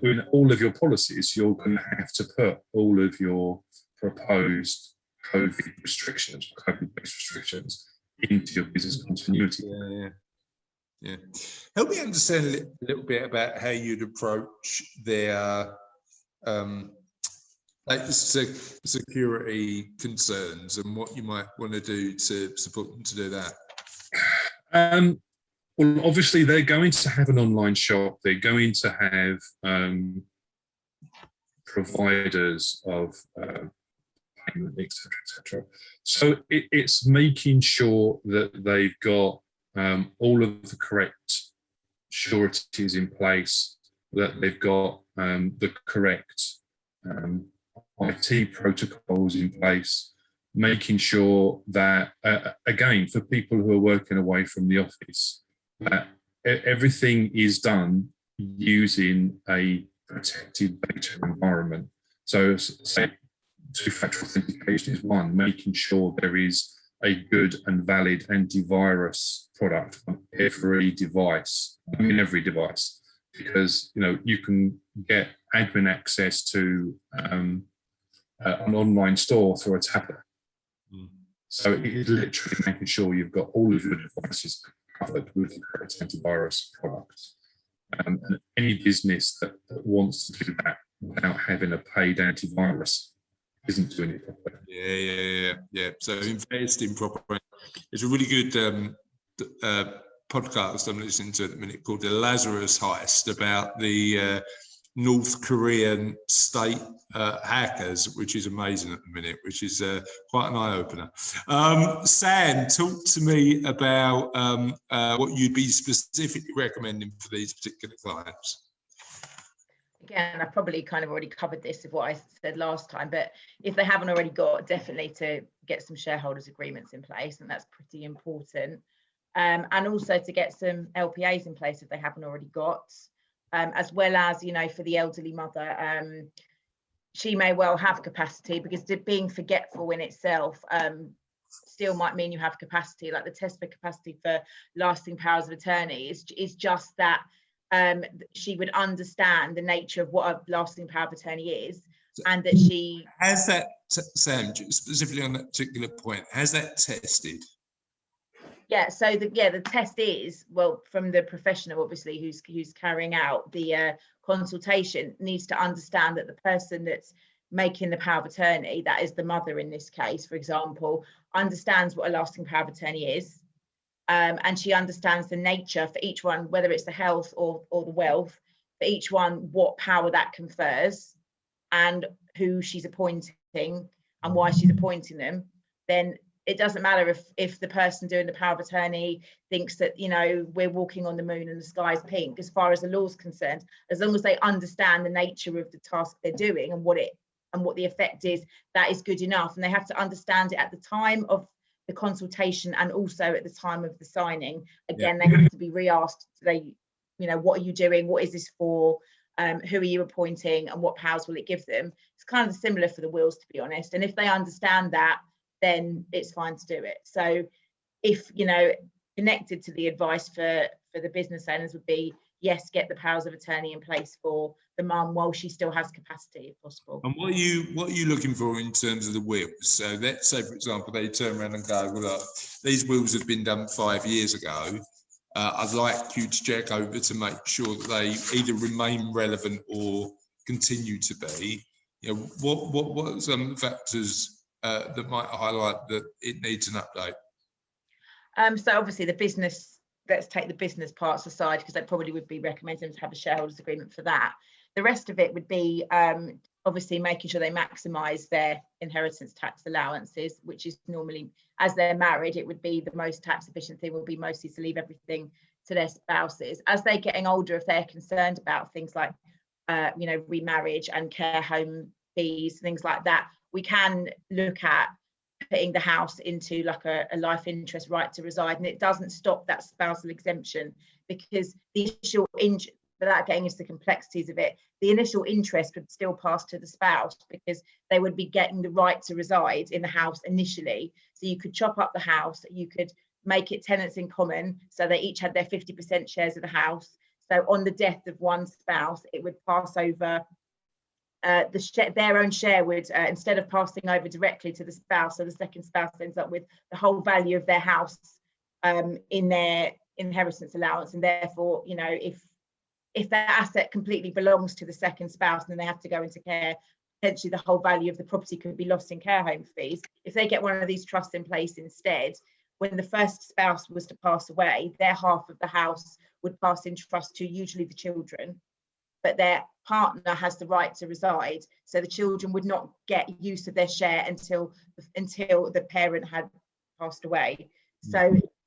In all of your policies, you're going to have to put all of your proposed COVID restrictions, COVID-based restrictions, into your business continuity. Yeah. Help me understand a little bit about how you'd approach their like security concerns and what you might want to do to support them to do that. Well, obviously, they're going to have an online shop. They're going to have providers of payment, etc., etc. So it's making sure that they've got all of the correct sureties in place, that they've got the correct IT protocols in place, making sure that, again, for people who are working away from the office, everything is done using a protected data environment. So, say, two-factor authentication is one, making sure there is a good and valid antivirus product on every device, every device, because, you know, you can get admin access to an online store through a tablet. Mm. So it is literally making sure you've got all of your devices covered with the correct antivirus products. And any business that wants to do that without having a paid antivirus isn't doing it properly. Yeah. So invest in proper. It's a really good podcast I'm listening to at the minute called The Lazarus Heist, about the North Korean state hackers, which is amazing at the minute, which is quite an eye-opener. Sam, talk to me about what you'd be specifically recommending for these particular clients. Again, I probably kind of already covered this with what I said last time, but if they haven't already got, definitely to get some shareholders agreements in place, and that's pretty important. And also to get some LPAs in place if they haven't already got. As well as, you know, for the elderly mother, she may well have capacity, because being forgetful in itself still might mean you have capacity. Like the test for capacity for lasting powers of attorney is just that she would understand the nature of what a lasting power of attorney is, and that she has that. Sam, specifically on that particular point, has that tested? Yeah, so the test is, well, from the professional, obviously, who's carrying out the consultation, needs to understand that the person that's making the power of attorney, that is the mother in this case, for example, understands what a lasting power of attorney is, and she understands the nature for each one, whether it's the health or the wealth, for each one, what power that confers, and who she's appointing and why she's appointing them. Then it doesn't matter if the person doing the power of attorney thinks that, you know, we're walking on the moon and the sky's pink. As far as the law's concerned, as long as they understand the nature of the task they're doing and what the effect is, that is good enough. And they have to understand it at the time of the consultation and also at the time of the signing. Again, they have to be re-asked, you know, what are you doing? What is this for? Who are you appointing, and what powers will it give them? It's kind of similar for the wills, to be honest. And if they understand that, then it's fine to do it. So if, you know, connected to the advice for the business owners would be, yes, get the powers of attorney in place for the mum while she still has capacity if possible. And what are you looking for in terms of the wills? So let's say, for example, they turn around and go, well, look, these wills have been done 5 years ago. I'd like you to check over to make sure that they either remain relevant or continue to be. You know, what are some factors that might highlight that it needs an update? So obviously the business, let's take the business parts aside, because they probably would be recommending to have a shareholders agreement for that. The rest of it would be obviously making sure they maximise their inheritance tax allowances, which is normally, as they're married, it would be the most tax efficient thing would be mostly to leave everything to their spouses. As they're getting older, if they're concerned about things like you know, remarriage and care home fees, things like that, we can look at putting the house into like a life interest right to reside, and it doesn't stop that spousal exemption, because the initial without getting into the complexities of it, the initial interest would still pass to the spouse, because they would be getting the right to reside in the house initially. So you could chop up the house, you could make it tenants in common, so they each had their 50% shares of the house. So on the death of one spouse, it would pass over their own share would, instead of passing over directly to the spouse, so the second spouse ends up with the whole value of their house in their inheritance allowance. And therefore, you know, if that asset completely belongs to the second spouse and then they have to go into care, potentially the whole value of the property could be lost in care home fees. If they get one of these trusts in place instead, when the first spouse was to pass away, their half of the house would pass in trust to usually the children, but their partner has the right to reside. So the children would not get use of their share until the parent had passed away. So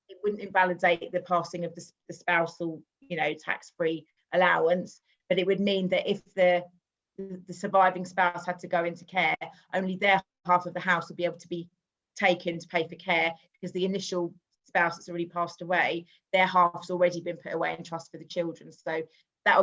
it wouldn't invalidate the passing of the spousal, you know, tax-free allowance, but it would mean that if the surviving spouse had to go into care, only their half of the house would be able to be taken to pay for care, because the initial spouse that's already passed away, their half's already been put away in trust for the children. So that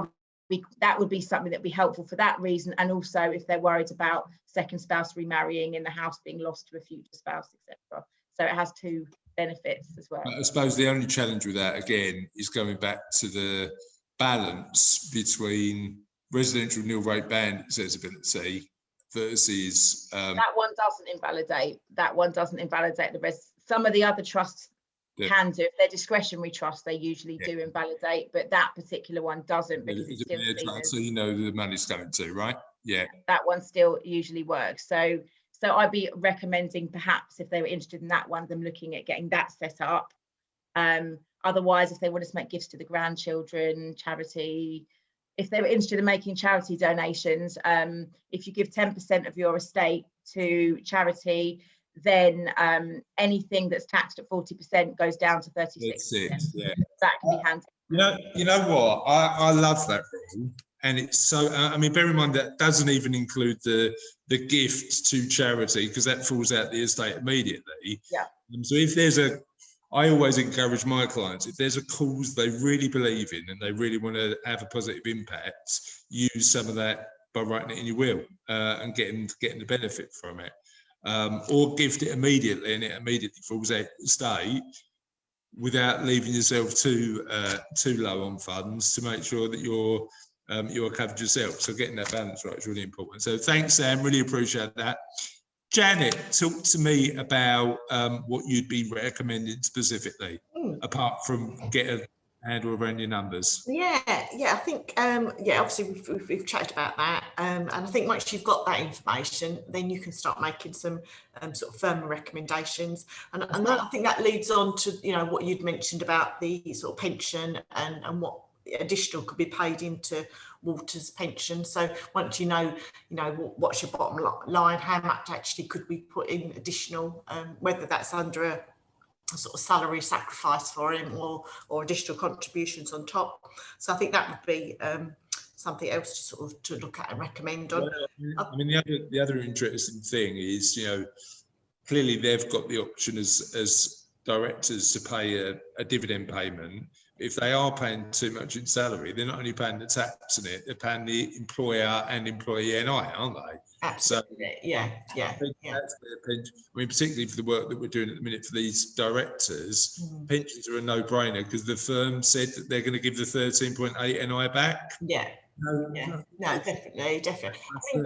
would be something that would be helpful for that reason, and also if they're worried about second spouse remarrying and the house being lost to a future spouse, etc. So it has two benefits as well. I suppose the only challenge with that again is going back to the balance between residential nil rate band accessibility versus that one doesn't invalidate. That one doesn't invalidate the rest. Some of the other trusts can do. If they're discretionary trusts, they usually do invalidate, but that particular one doesn't, because it's still seen as, so you know the money's going to, right? Yeah. That one still usually works. So I'd be recommending, perhaps if they were interested in that one, them looking at getting that set up. Otherwise, if they want to make gifts to the grandchildren, charity, if they were interested in making charity donations, if you give 10% of your estate to charity, then anything that's taxed at 40% goes down to 36%. Yeah. That can be handy. You know what? I love that rule. And it's so, I mean, bear in mind that doesn't even include the gift to charity, because that falls out the estate immediately. Yeah. So if there's I always encourage my clients, if there's a cause they really believe in and they really want to have a positive impact, use some of that by writing it in your will and getting the benefit from it. Or gift it immediately, and it immediately falls out the estate, without leaving yourself too low on funds, to make sure that you're covered yourself. So getting that balance right is really important. So thanks, Sam. Really appreciate that. Janet, talk to me about what you'd be recommending specifically, apart from get a handle around your numbers. Yeah, I think, obviously we've chatted about that. And I think once you've got that information, then you can start making some sort of firmer recommendations. And that, I think that leads on to, what you'd mentioned about the sort of pension and what additional could be paid into Walter's pension. So once you know what's your bottom line, how much actually could we put in additional, whether that's under a sort of salary sacrifice for him or additional contributions on top. So I think that would be something else to sort of to look at and recommend on. Well, I mean, the other interesting thing is, clearly they've got the option as directors to pay a dividend payment. If they are paying too much in salary, they're not only paying the tax in it, they're paying the employer and employee NI, aren't they? Absolutely. So, yeah. That's their pension. I mean, particularly for the work that we're doing at the minute for these directors, pensions are a no-brainer, because the firm said that they're going to give the 13.8 NI back. Yeah. No, definitely. I mean,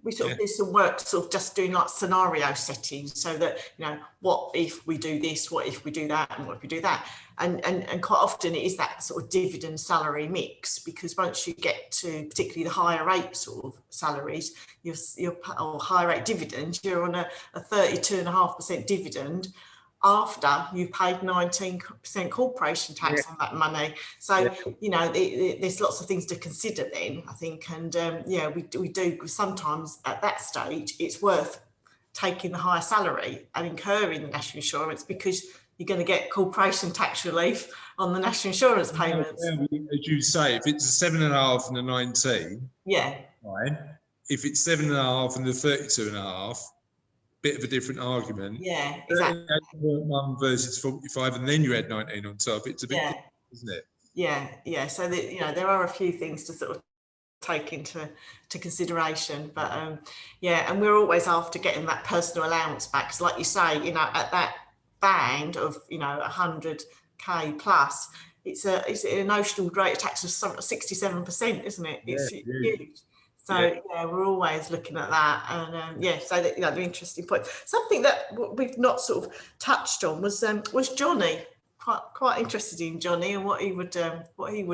we sort of do some work sort of just doing like scenario settings, so that what if we do this, what if we do that, and what if we do that, and quite often it is that sort of dividend salary mix, because once you get to particularly the higher rate sort of salaries, or higher rate dividends, you're on a 32.5% dividend after you've paid 19% corporation tax on that money. So there's lots of things to consider then, I think, and we do sometimes at that stage it's worth taking the higher salary and incurring the national insurance, because you're going to get corporation tax relief on the national insurance payments. As you say, if it's a 7.5 and a 19, fine. If it's 7.5 and the 32.5, bit of a different argument. Yeah, exactly. 1 versus 45, and then you add 19 on top. It's a bit different, isn't it? Yeah. So that, there are a few things to sort of take into consideration, but and we're always after getting that personal allowance back. So like you say, at that band of 100k plus, it's a notional rate of tax of 67%, isn't it? It's huge. So we're always looking at that, and so that, the interesting point. Something that we've not sort of touched on was Johnny. Quite interested in Johnny and what he would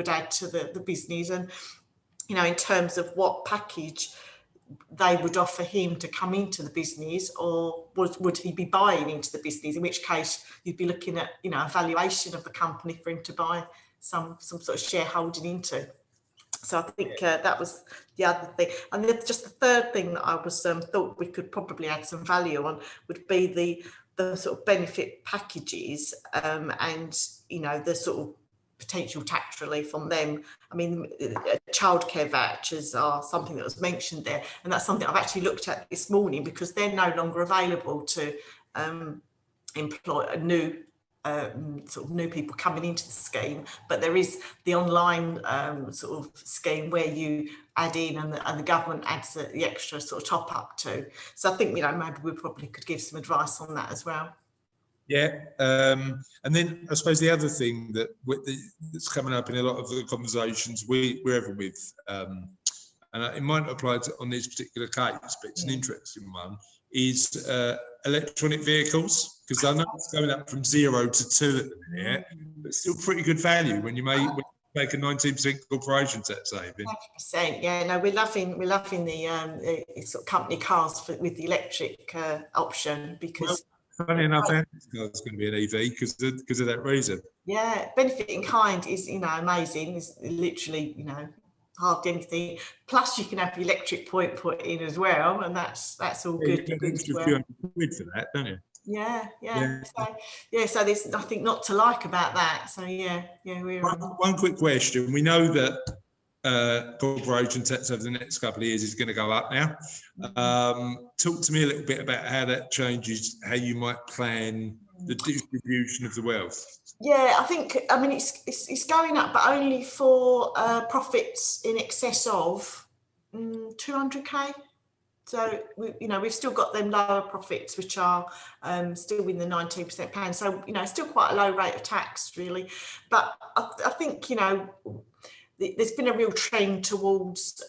add to the business, and in terms of what package they would offer him to come into the business, or would he be buying into the business? In which case you'd be looking at a valuation of the company for him to buy some sort of shareholding into. So I think that was the other thing. And then just the third thing that I was thought we could probably add some value on would be the sort of benefit packages, and the sort of potential tax relief on them. I mean, childcare vouchers are something that was mentioned there, and that's something I've actually looked at this morning, because they're no longer available to employ a new people coming into the scheme, but there is the online sort of scheme where you add in and the government adds the extra sort of top up to. So I think maybe we probably could give some advice on that as well. And then I suppose the other thing that's coming up in a lot of the conversations we're having with and it might not apply on this particular case, but it's an interesting one, is electronic vehicles, because I know it's going up from 0 to 2 at the minute, but still pretty good value when you make a 19% corporation tax saving. 100%, yeah. No, we're loving the sort of company cars with the electric option, because funny enough, it's going to be an EV because of that reason. Yeah, benefit in kind is, you know, amazing. It's literally, you know, hardly anything. Plus, you can have the electric point put in as well, and that's all good. You get an extra few hundred quid for that, don't you? Yeah. So there's nothing not to like about that. So yeah, we're one quick question. We know that corporation tax over the next couple of years is going to go up now. Talk to me a little bit about how that changes how you might plan the distribution of the wealth. Yeah, I mean it's going up, but only for profits in excess of 200k. So we've still got them lower profits, which are still in the 19% band. So still quite a low rate of tax, really. But I think there's been a real trend towards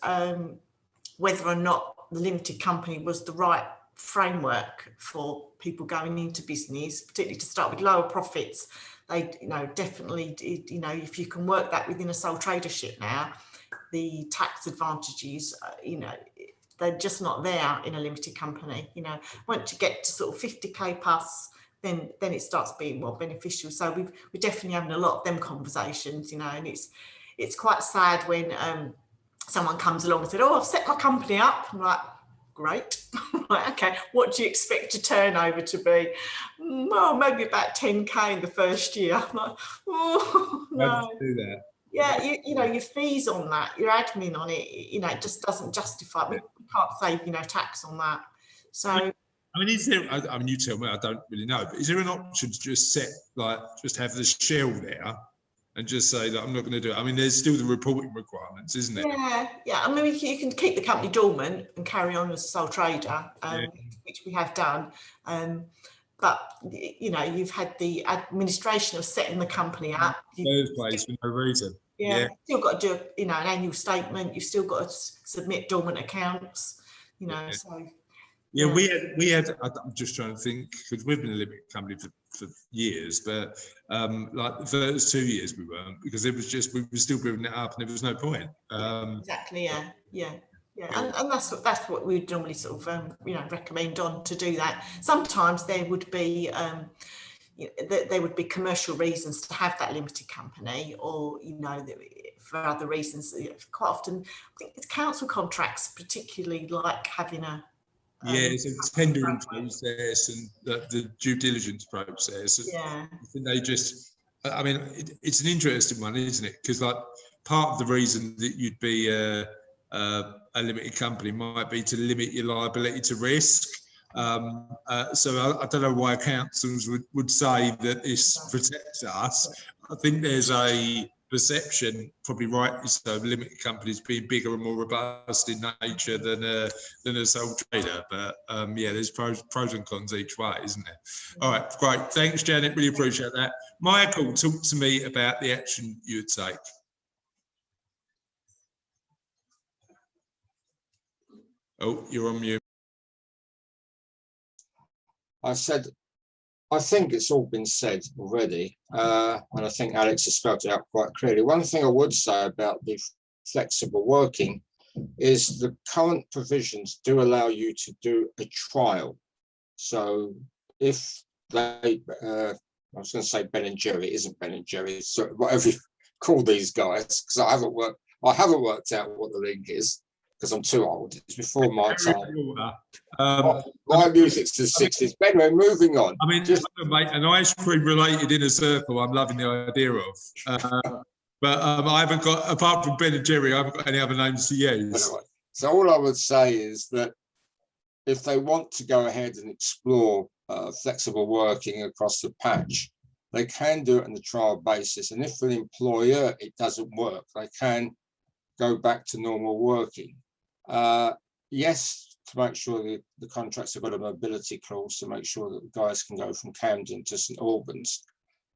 whether or not the limited company was the right framework for people going into business, particularly to start with lower profits. They, definitely, if you can work that within a sole tradership now, the tax advantages, they're just not there in a limited company. Once you get to sort of 50k plus, then it starts being more beneficial. So we're definitely having a lot of them conversations, and it's quite sad when someone comes along and said, "Oh, I've set my company up." I'm like, great. Like, okay, what do you expect your turnover to be? Well, maybe about 10k in the first year. I'm like, oh no. Why did you do that? Yeah, your fees on that, your admin on it, it just doesn't justify. We can't save, tax on that. So, I mean, is there? I mean, you tell me. I don't really know. But is there an option to just just have the shell there, and just say that I'm not going to do it? I mean, there's still the reporting requirements, isn't it? Yeah. I mean, you can keep the company dormant and carry on as a sole trader, which we have done. But you've had the administration of setting the company up. Third place for no reason. Yeah, you've still got to do an annual statement. You've still got to submit dormant accounts. So. Yeah, we had. I'm just trying to think, because we've been a limited company for years, but like the first 2 years we weren't, because it was just we were still building it up and there was no point. Exactly. Yeah. And that's what we would normally sort of recommend on to do that. Sometimes there would be commercial reasons to have that limited company, or for other reasons. Quite often, I think it's council contracts particularly like having a it's a tendering process and the due diligence process. Yeah, they just. I mean, it's an interesting one, isn't it? Because like part of the reason that you'd be a limited company might be to limit your liability to risk. So I don't know why councils would say that this protects us. I think there's a perception, probably rightly so, of limited companies being bigger and more robust in nature than a sole trader. But there's pros and cons each way, isn't there? All right, great. Thanks, Janet. Really appreciate that. Michael, talk to me about the action you would take. Oh, you're on mute. I think it's all been said already, and I think Alex has spelled it out quite clearly. One thing I would say about the flexible working is the current provisions do allow you to do a trial. So if they, I was going to say Ben and Jerry, it isn't Ben and Jerry, so whatever you call these guys, because I haven't worked out what the link is, because I'm too old. It's before my time. My music's to the 60s. Anyway, moving on. I mean, just mate, an ice cream related inner circle, I'm loving the idea of. But I haven't got, apart from Ben and Jerry, I haven't got any other names to use. Anyway, so all I would say is that if they want to go ahead and explore flexible working across the patch, they can do it on the trial basis. And if for the employer it doesn't work, they can go back to normal working. Yes, to make sure that the contracts have got a mobility clause to make sure that the guys can go from Camden to St Albans.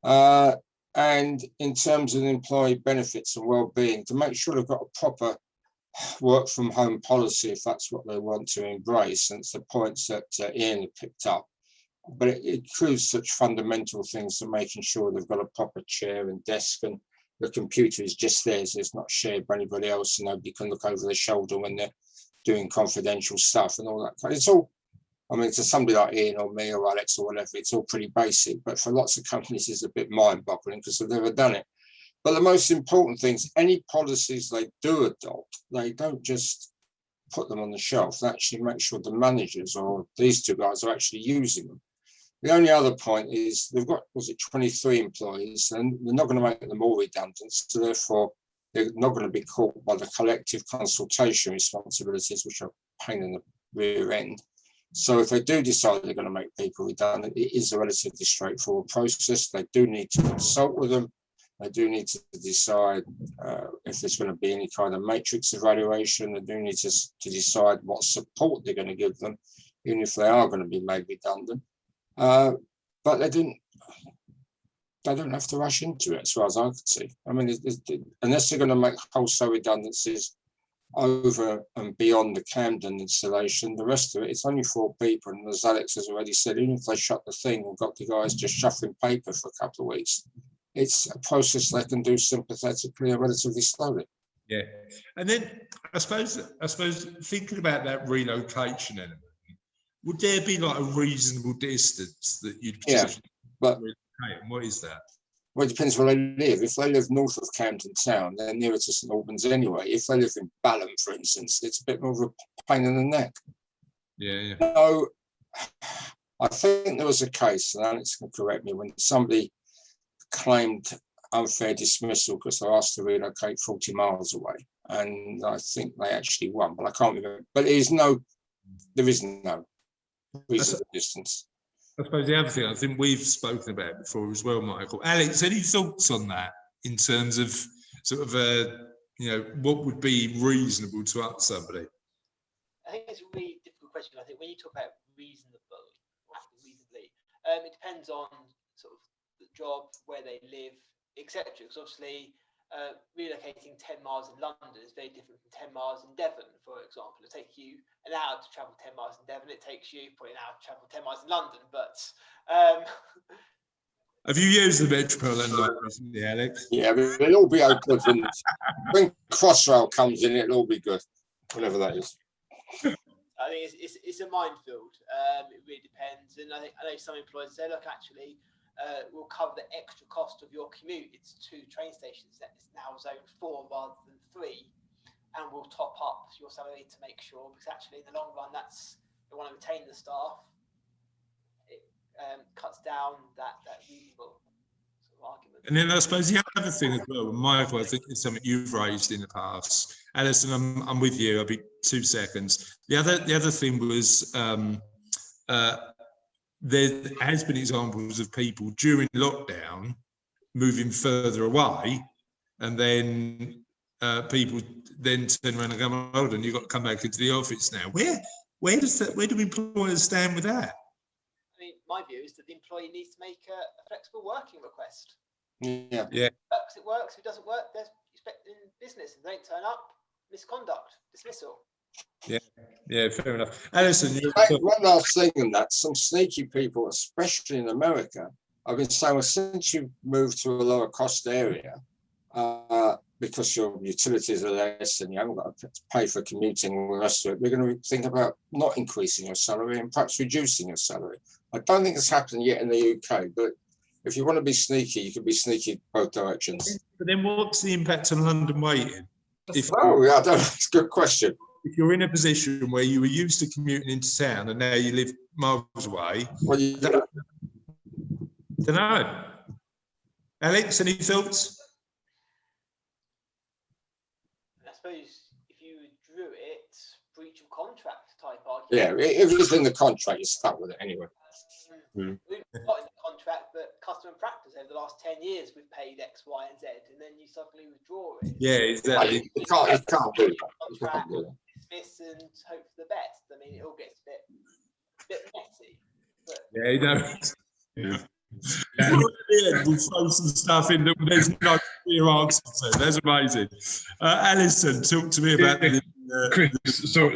And in terms of employee benefits and well-being, to make sure they've got a proper work from home policy if that's what they want to embrace. And it's the points that Ian had picked up. But it includes such fundamental things as making sure they've got a proper chair and desk, and the computer is just theirs. It's not shared by anybody else, and nobody can look over their shoulder when they're doing confidential stuff and all that. It's all, I mean, to somebody like Ian or me or Alex or whatever, it's all pretty basic. But for lots of companies, it's a bit mind-boggling because they've never done it. But the most important things, any policies they do adopt, they don't just put them on the shelf. They actually make sure the managers or these two guys are actually using them. The only other point is they've got, was it 23 employees, and they're not going to make them all redundant. So therefore, they're not going to be caught by the collective consultation responsibilities, which are a pain in the rear end. So if they do decide they're going to make people redundant, it is a relatively straightforward process. They do need to consult with them. They do need to decide if there's going to be any kind of matrix evaluation. They do need to decide what support they're going to give them, even if they are going to be made redundant. But they don't have to rush into it, as far as I could see. I mean, unless they're going to make wholesale redundancies over and beyond the Camden installation, the rest of it, it's only 4 people. And as Alex has already said, even if they shut the thing and got the guys just shuffling paper for a couple of weeks, it's a process they can do sympathetically and relatively slowly. Yeah. And then I suppose thinking about that relocation element, would there be like a reasonable distance that you'd relocate? And what is that? Well, it depends where they live. If they live north of Camden Town, they're nearer to St Albans anyway. If they live in Balham, for instance, it's a bit more of a pain in the neck. Yeah. So I think there was a case, and Alex can correct me, when somebody claimed unfair dismissal because they were asked to relocate 40 miles away. And I think they actually won, but I can't remember. But there is no reasonable distance. I suppose the other thing I think we've spoken about before as well, Michael. Alex, any thoughts on that in terms of sort of what would be reasonable to ask somebody? I think it's a really difficult question. I think when you talk about reasonably, it depends on sort of the job, where they live, etc. Because obviously, relocating 10 miles in London is very different from 10 miles in Devon, for example. It'll take you an hour to travel 10 miles in Devon. It takes you probably an hour to travel 10 miles in London. But have you used the Metropolitan line recently, Alex? Yeah, but it'll all be good when Crossrail comes in. It'll all be good, whatever that is. I think it's a minefield. It really depends, and I know some employers say, look, actually, we'll cover the extra cost of your commute. It's 2 train stations. It's now zone 4 rather than 3, and we'll top up your salary to make sure, because actually in the long run, they want to retain the staff. It cuts down that reasonable sort of argument. And then I suppose the other thing as well, Michael, I think it's something you've raised in the past. Alison, I'm with you. I'll be 2 seconds. The other thing was there has been examples of people during lockdown moving further away, and then people then turn around and go, hold on, you've got to come back into the office now. Where do employers stand with that? I mean, my view is that the employee needs to make a flexible working request. Yeah. If it works. If it doesn't work, there's expecting business. If they don't turn up, misconduct, dismissal. Yeah, fair enough. Alison, one last thing on that. Some sneaky people, especially in America, I've been saying, well, since you moved to a lower cost area, because your utilities are less and you haven't got to pay for commuting and all the rest of it, we're going to think about not increasing your salary and perhaps reducing your salary. I don't think it's happened yet in the UK, but if you want to be sneaky, you can be sneaky both directions. But then what's the impact on London waiting? That's a good question. If you're in a position where you were used to commuting into town and now you live miles away, well, you don't know. Alex, any thoughts? I suppose if you drew it, breach of contract type argument. Yeah, if it's in the contract, you're stuck with it anyway. We've got in the contract that custom and practice over the last 10 years we've paid X, Y, and Z, and then you suddenly withdraw it. Yeah, exactly. You can't do that. Dismiss and hope for the best. I mean, it all gets a bit messy. But yeah, We'll throw some stuff in that there's no clear answer to. That's amazing. Alison, talk to me about this. Chris,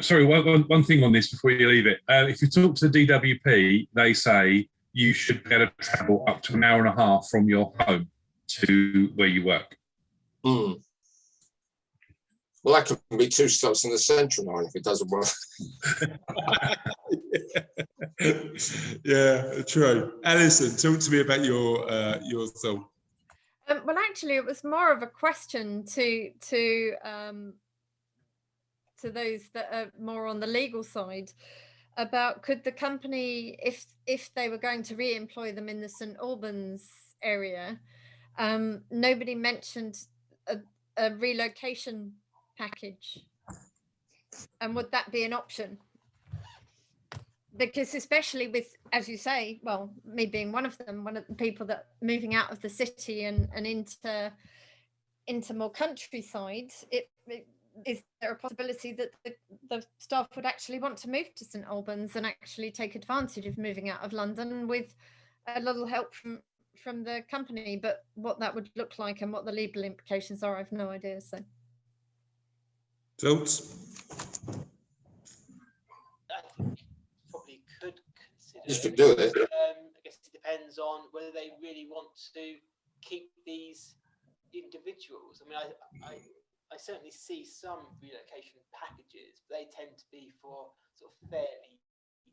sorry, one thing on this before you leave it. If you talk to the DWP, they say you should be able to travel up to an hour and a half from your home to where you work. Mm. Well, that could be 2 stops in the Central Line if it doesn't work. Yeah, true. Alison, talk to me about your thought. Well, actually, it was more of a question to those that are more on the legal side about could the company, if they were going to re-employ them in the St Albans area, nobody mentioned a relocation package, and would that be an option? Because especially with, as you say, well, me being one of the people that moving out of the city and into more countryside, is there a possibility that the staff would actually want to move to St Albans and actually take advantage of moving out of London with a little help from the company? But what that would look like and what the legal implications are, I've no idea. So thoughts? Probably could consider. You could do it. I guess it depends on whether they really want to keep these individuals. I mean, I certainly see some relocation packages, but they tend to be for sort of fairly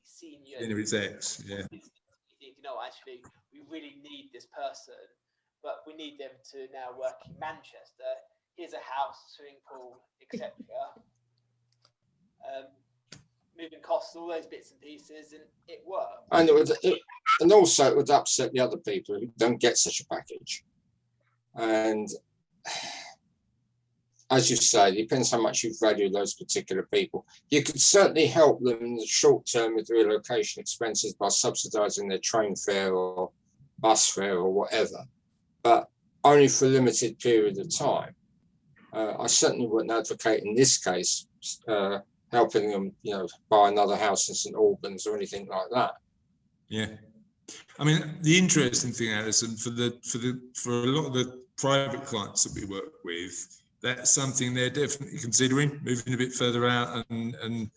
senior execs, yeah. You think, you know, actually, we really need this person, but we need them to now work in Manchester. Here's a house, swimming pool, etc. Moving costs, all those bits and pieces, and it works. And also it would upset the other people who don't get such a package. And as you say, it depends how much you value those particular people. You could certainly help them in the short term with relocation expenses by subsidising their train fare or bus fare or whatever, but only for a limited period of time. I certainly wouldn't advocate in this case helping them, you know, buy another house in St Albans or anything like that. Yeah, I mean, the interesting thing, Alison, for a lot of the private clients that we work with, that's something they're definitely considering, moving a bit further out and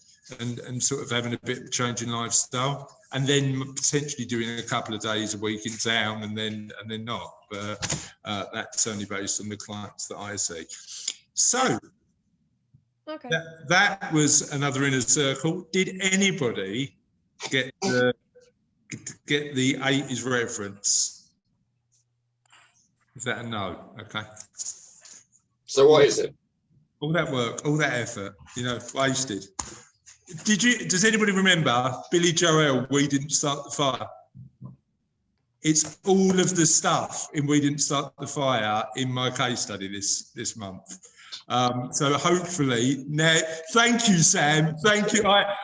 sort of having a bit of a change in lifestyle, and then potentially doing a couple of days a week in town and then not. But that's only based on the clients that I see. So okay, that was another inner circle. Did anybody get the 80s reference? Is that a no? Okay. So what is it? All that work, all that effort, you know, wasted. Does anybody remember Billy Joel, We Didn't Start the Fire? It's all of the stuff in We Didn't Start the Fire in my case study this month. So hopefully now, thank you, Sam. Thank you. I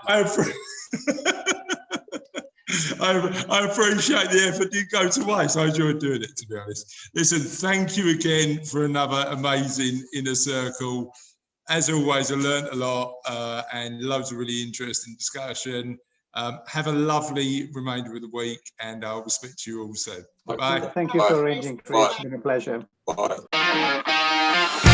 appreciate the effort. Didn't go to waste. I enjoyed doing it, to be honest. Listen, thank you again for another amazing inner circle. As always, I learned a lot and loads of really interesting discussion. Have a lovely remainder of the week, and I will speak to you all soon. Bye. Thank you for arranging, Chris. It's been a pleasure. Bye.